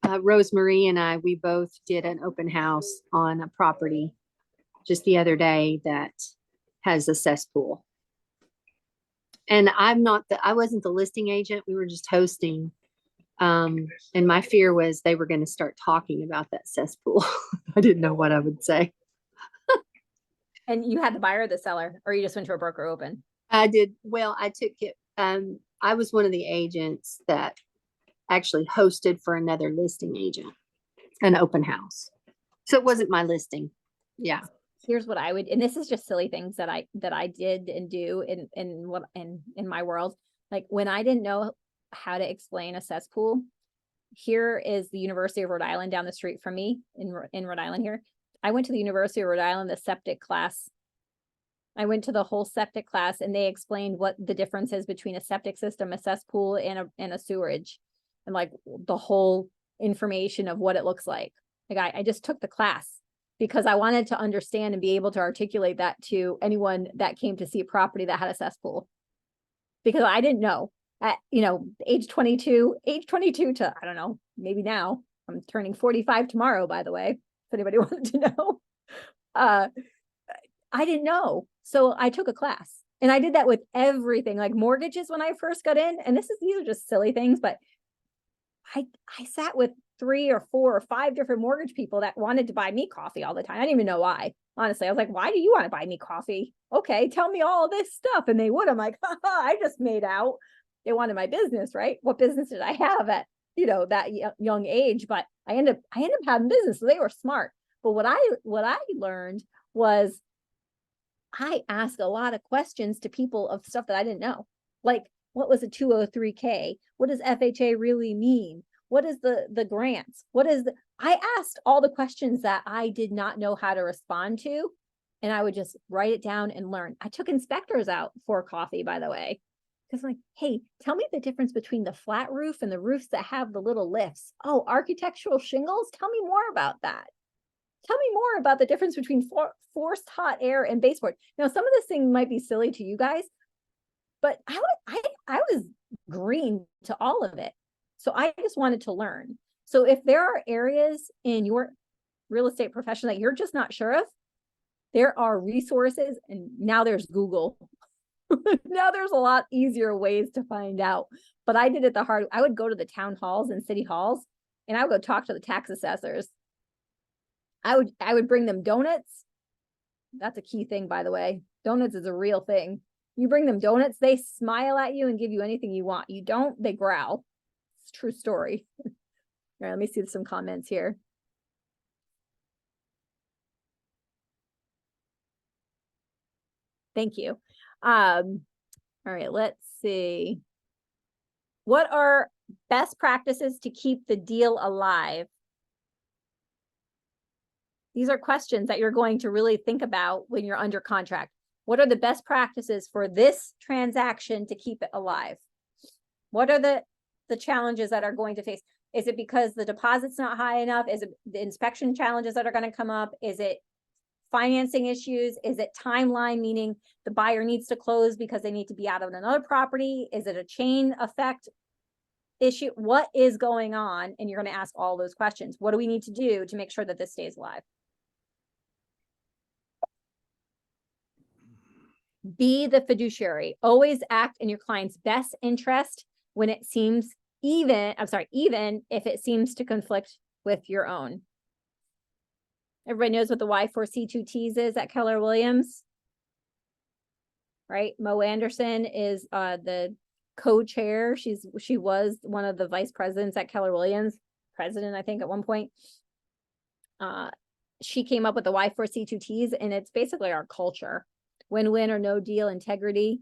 Rosemarie and I, we both did an open house on a property just the other day that has a cesspool. And I wasn't the listing agent. We were just hosting. And my fear was they were going to start talking about that cesspool. I didn't know what I would say. And you had the buyer or the seller, or you just went to a broker open? I did. Well, I took it. I was one of the agents that actually hosted for another listing agent, an open house. So it wasn't my listing. Yeah. Here's what I would, and this is just silly things that I did and do in my world. Like when I didn't know how to explain a cesspool, here is the University of Rhode Island down the street from me in Rhode Island here. I went to the University of Rhode Island, the septic class. I went to the whole septic class and they explained what the difference is between a septic system, a cesspool, and a sewerage, and like the whole information of what it looks like. Like I just took the class because I wanted to understand and be able to articulate that to anyone that came to see a property that had a cesspool. Because I didn't know at, age 22 to, I don't know, maybe now. I'm turning 45 tomorrow, by the way, if anybody wanted to know. I didn't know. So I took a class and I did that with everything, like mortgages when I first got in. And these are just silly things, but I sat with 3 or 4 or 5 different mortgage people that wanted to buy me coffee all the time. I didn't even know why. Honestly, I was like, why do you want to buy me coffee? Okay, tell me all this stuff. And they would. I'm like, I just made out. They wanted my business, right? What business did I have at, that young age? But I ended up having business. So they were smart. But what I learned was I asked a lot of questions to people of stuff that I didn't know. Like, what was a 203K? What does FHA really mean? What is the grants? I asked all the questions that I did not know how to respond to. And I would just write it down and learn. I took inspectors out for coffee, by the way. Because like, hey, tell me the difference between the flat roof and the roofs that have the little lifts. Oh, architectural shingles? Tell me more about that. Tell me more about the difference between forced hot air and baseboard. Now, some of this thing might be silly to you guys, but I was green to all of it. So I just wanted to learn. So if there are areas in your real estate profession that you're just not sure of, there are resources, and now there's Google. Now there's a lot easier ways to find out. But I did it the hard way. I would go to the town halls and city halls, and I would go talk to the tax assessors. I would bring them donuts. That's a key thing, by the way. Donuts is a real thing. You bring them donuts, they smile at you and give you anything you want. You don't, they growl. It's a true story. All right, let me see some comments here. Thank you. All right, let's see. What are best practices to keep the deal alive? These are questions that you're going to really think about when you're under contract. What are the best practices for this transaction to keep it alive? What are the challenges that are going to face? Is it because the deposit's not high enough? Is it the inspection challenges that are going to come up? Is it financing issues? Is it timeline, meaning the buyer needs to close because they need to be out of another property? Is it a chain effect issue? What is going on? And you're going to ask all those questions. What do we need to do to make sure that this stays alive? Be the fiduciary. Always act in your client's best interest when it seems even if it seems to conflict with your own. Everybody knows what the Y4C2Ts is at Keller Williams, right? Mo Anderson is the co-chair. She was one of the vice presidents at Keller Williams, president, I think, at one point. She came up with the Y4C2Ts, and it's basically our culture. Win-win or no deal integrity.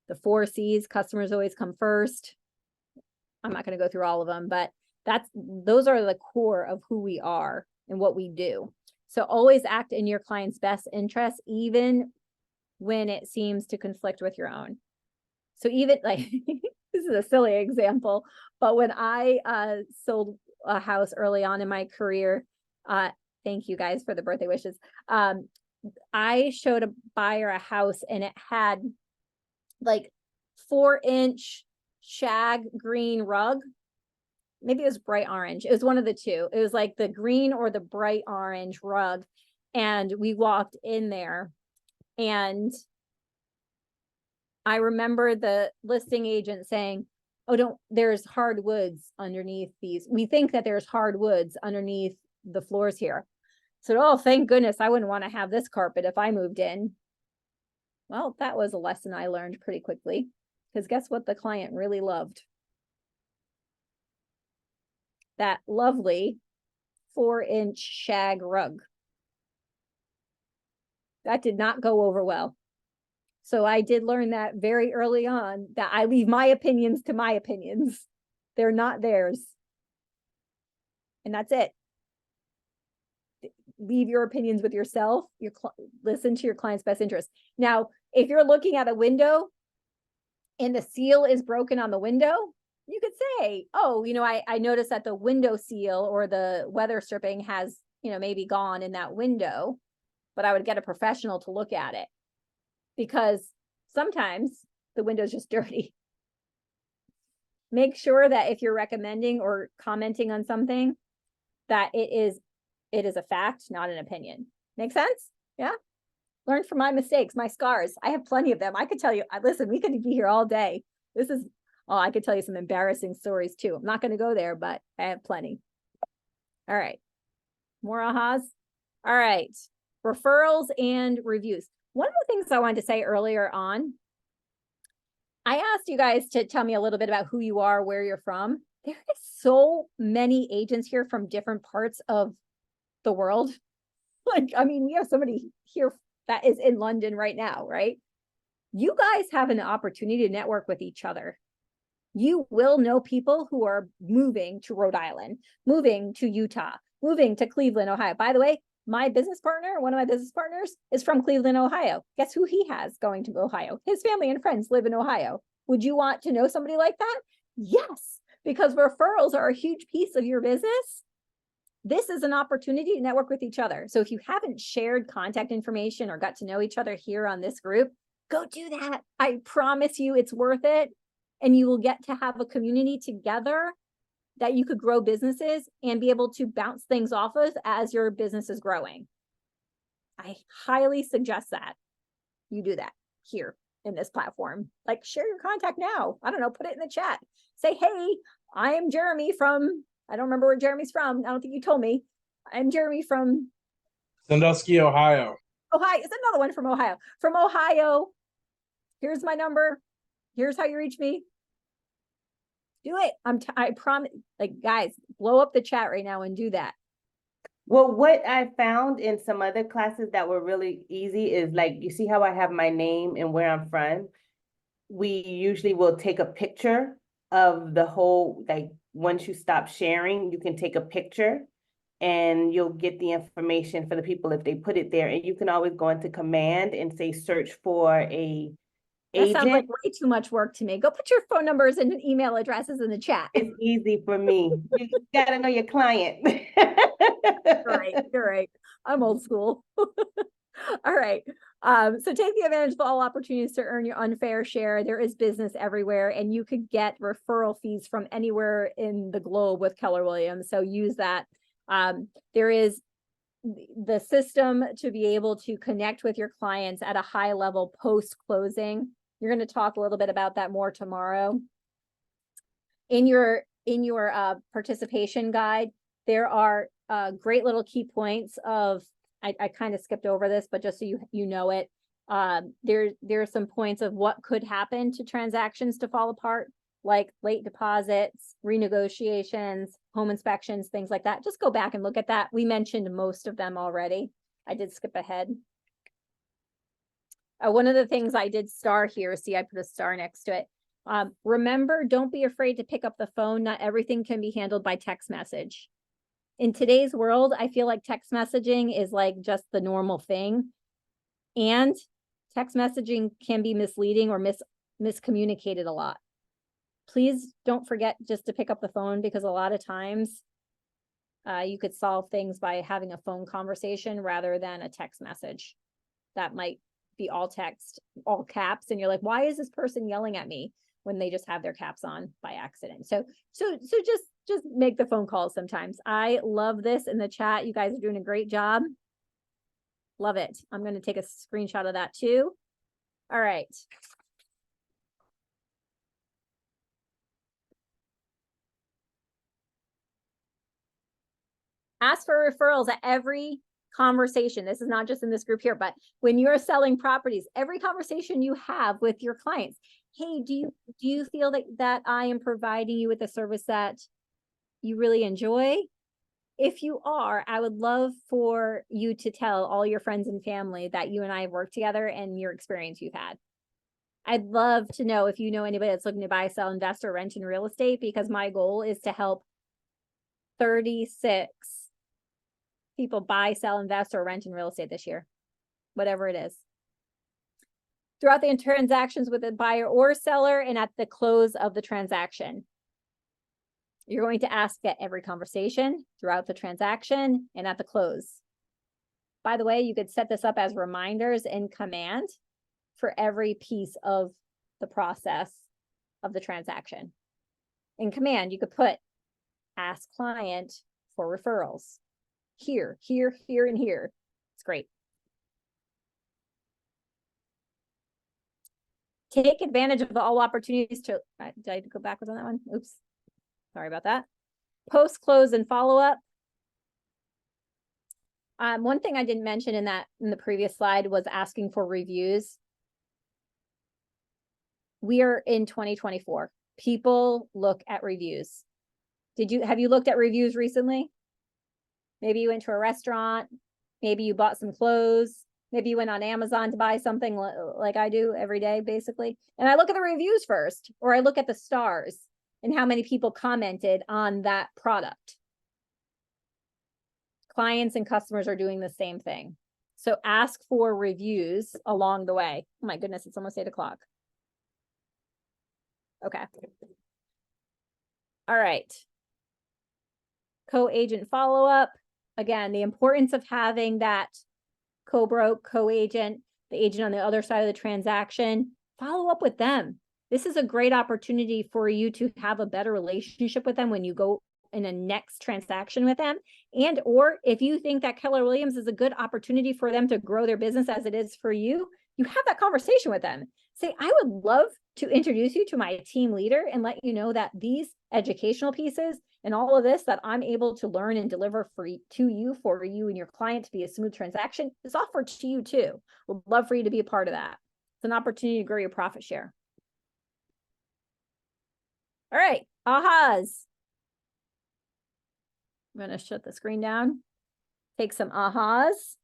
The 4 C's, customers always come first. I'm not going to go through all of them, but those are the core of who we are and what we do. So always act in your client's best interest, even when it seems to conflict with your own. So even like, this is a silly example, but when I sold a house early on in my career, thank you guys for the birthday wishes. I showed a buyer a house and it had like 4-inch shag green rug. Maybe it was bright orange. It was one of the two. It was like the green or the bright orange rug. And we walked in there and I remember the listing agent saying, oh, there's hardwoods underneath these. We think that there's hardwoods underneath the floors here. So, oh, thank goodness I wouldn't want to have this carpet if I moved in. Well, that was a lesson I learned pretty quickly, because guess what the client really loved? That lovely 4-inch shag rug. That did not go over well. So I did learn that very early on, that I leave my opinions to my opinions. They're not theirs. And that's it. Leave your opinions with yourself. Listen to your client's best interest. Now, if you're looking at a window and the seal is broken on the window, you could say, oh, I noticed that the window seal or the weather stripping has, maybe gone in that window, but I would get a professional to look at it, because sometimes the window's just dirty. Make sure that if you're recommending or commenting on something, that it is a fact, not an opinion. Make sense? Yeah. Learn from my mistakes, my scars. I have plenty of them. I could tell you, listen, we could be here all day. I could tell you some embarrassing stories too. I'm not going to go there, but I have plenty. All right. More ahas. All right. Referrals and reviews. One of the things I wanted to say earlier on, I asked you guys to tell me a little bit about who you are, where you're from. There is so many agents here from different parts of the world. We have somebody here that is in London right now, right? You guys have an opportunity to network with each other. You will know people who are moving to Rhode Island, moving to Utah, moving to Cleveland, Ohio. By the way, one of my business partners is from Cleveland, Ohio. Guess who he has going to Ohio? His family and friends live in Ohio. Would you want to know somebody like that? Yes, because referrals are a huge piece of your business. This is an opportunity to network with each other. So if you haven't shared contact information or got to know each other here on this group, go do that. I promise you it's worth it. And you will get to have a community together that you could grow businesses and be able to bounce things off of as your business is growing. I highly suggest that you do that here in this platform. Like, share your contact now. I don't know, put it in the chat. Say, hey, I am Jeremy from, I don't remember where Jeremy's from. I don't think you told me. I'm Jeremy from Sandusky, Ohio. Ohio. It's another one from Ohio. From Ohio. Here's my number. Here's how you reach me. Do it. I promise. Like, guys, blow up the chat right now and do that. Well, what I found in some other classes that were really easy is, like, you see how I have my name and where I'm from? We usually will take a picture of the whole, like, once you stop sharing, you can take a picture and you'll get the information for the people if they put it there. And you can always go into command and say, search for a That sounds like agent. way too much work to me. Go put your phone numbers and email addresses in the chat. It's easy for me. You gotta know your client. You're right. I'm old school. All right. So take the advantage of all opportunities to earn your unfair share. There is business everywhere, and you could get referral fees from anywhere in the globe with Keller Williams. So use that. There is the system to be able to connect with your clients at a high level post-closing. You're going to talk a little bit about that more tomorrow. In your participation guide, there are great little key points of, I kind of skipped over this, but just so you know it, there are some points of what could happen to transactions to fall apart, like late deposits, renegotiations, home inspections, things like that. Just go back and look at that. We mentioned most of them already. I did skip ahead. One of the things I did star here, see, I put a star next to it. Remember, don't be afraid to pick up the phone. Not everything can be handled by text message. In today's world, I feel like text messaging is like just the normal thing. And text messaging can be misleading or miscommunicated a lot. Please don't forget just to pick up the phone, because a lot of times you could solve things by having a phone conversation rather than a text message. That might be all text, all caps, and you're like, why is this person yelling at me, when they just have their caps on by accident? So just make the phone calls sometimes. I love this in the chat. You guys are doing a great job. Love it. I'm going to take a screenshot of that too. All right. Ask for referrals at every conversation. This is not just in this group here, but when you're selling properties, every conversation you have with your clients, hey, do you feel that I am providing you with a service that you really enjoy? If you are, I would love for you to tell all your friends and family that you and I have worked together and your experience you've had. I'd love to know if you know anybody that's looking to buy, sell, invest, or rent in real estate, because my goal is to help 36 people buy, sell, invest, or rent in real estate this year, whatever it is. Throughout the transactions with the buyer or seller and at the close of the transaction. You're going to ask at every conversation, throughout the transaction, and at the close. By the way, you could set this up as reminders in Command for every piece of the process of the transaction. In Command, you could put ask client for referrals. Here, here, here, and here. It's great. Take advantage of all opportunities to, did I go backwards on that one? Oops. Sorry about that. Post, close, and follow up. One thing I didn't mention in the previous slide was asking for reviews. We are in 2024. People look at reviews. Have you looked at reviews recently? Maybe you went to a restaurant. Maybe you bought some clothes. Maybe you went on Amazon to buy something like I do every day, basically. And I look at the reviews first, or I look at the stars and how many people commented on that product. Clients and customers are doing the same thing. So ask for reviews along the way. Oh my goodness, it's almost 8 o'clock. Okay. All right. Co-agent follow-up. Again, the importance of having that co-broke, co-agent, the agent on the other side of the transaction, follow up with them. This is a great opportunity for you to have a better relationship with them when you go in a next transaction with them. And, or if you think that Keller Williams is a good opportunity for them to grow their business as it is for you, you have that conversation with them. Say, I would love to introduce you to my team leader and let you know that these educational pieces and all of this that I'm able to learn and deliver for you and your client to be a smooth transaction is offered to you too. Would love for you to be a part of that. It's an opportunity to grow your profit share. All right, ahas. I'm going to shut the screen down. Take some ahas.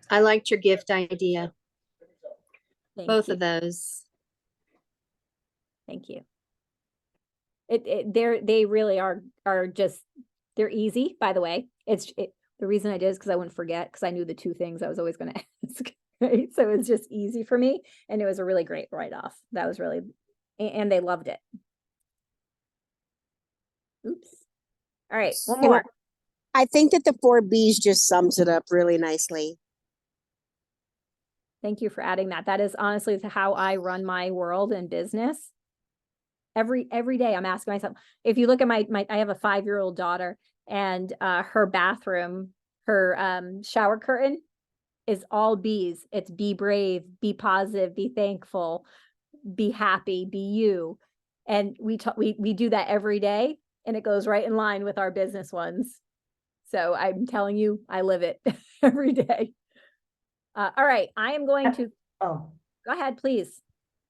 I liked your gift idea. Both you. of those. Thank you. They really are just, they're easy, by the way. The reason I did is because I wouldn't forget, because I knew the two things I was always going to ask. Right? So it's just easy for me. And it was a really great write-off. That was really, and they loved it. Oops. All right, one more. I think that the 4 Bs just sums it up really nicely. Thank you for adding that. That is honestly how I run my world and business. Every day I'm asking myself, if you look at I have a 5-year-old daughter, and her bathroom, her shower curtain is all Bs. It's be brave, be positive, be thankful, be happy, be you. And we do that every day, and it goes right in line with our business ones. So I'm telling you, I live it every day. All right, I am going to, Oh, go ahead, please.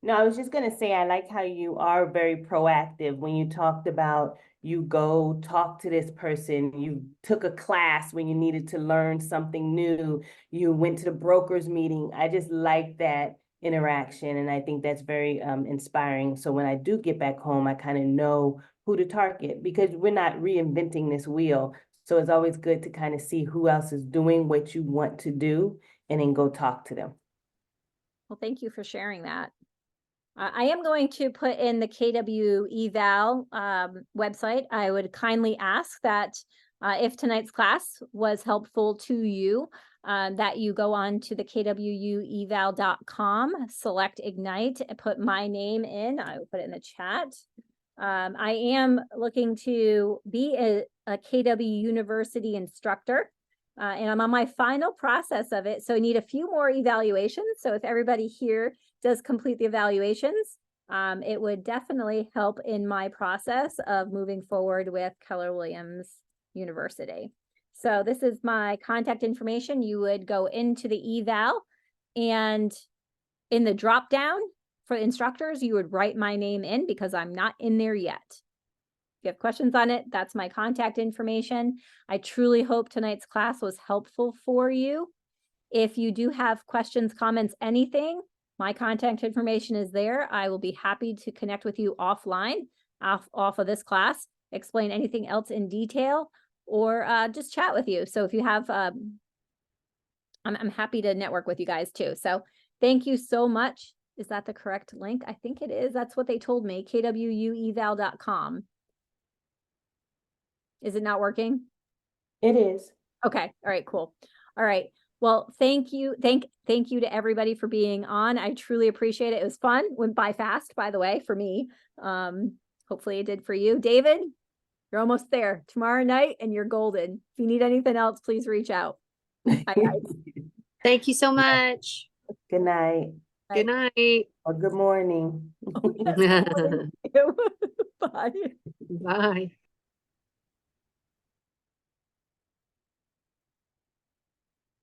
no, I was just gonna say, I like how you are very proactive when you talked about you go talk to this person, you took a class when you needed to learn something new, you went to the brokers meeting. I just like that interaction, and I think that's very inspiring. So when I do get back home, I kind of know who to target, because we're not reinventing this wheel. So it's always good to kind of see who else is doing what you want to do and then go talk to them. Well, thank you for sharing that. I am going to put in the KW eval website. I would kindly ask that if tonight's class was helpful to you, that you go on to the kwueval.com, select Ignite, and put my name in. I will put it in the chat. I am looking to be a KW University instructor. and I'm on my final process of it. So I need a few more evaluations. So if everybody here does complete the evaluations, it would definitely help in my process of moving forward with Keller Williams University. So this is my contact information. You would go into the eval, and in the drop down for instructors, you would write my name in because I'm not in there yet. If you have questions on it, that's my contact information. I truly hope tonight's class was helpful for you. If you do have questions, comments, anything, my contact information is there. I will be happy to connect with you offline, off of this class, explain anything else in detail, or just chat with you. So if you have, I'm happy to network with you guys too. So thank you so much. Is that the correct link? I think it is. That's what they told me, kwueval.com. Is it not working? It is. Okay. All right, cool. All right. Well, thank you. Thank you to everybody for being on. I truly appreciate it. It was fun. Went by fast, by the way, for me. Hopefully it did for you. David, you're almost there. Tomorrow night and you're golden. If you need anything else, please reach out. Bye, guys. Thank you so much. Good night Good night. or good morning. Oh, yes, good morning. Bye. Bye.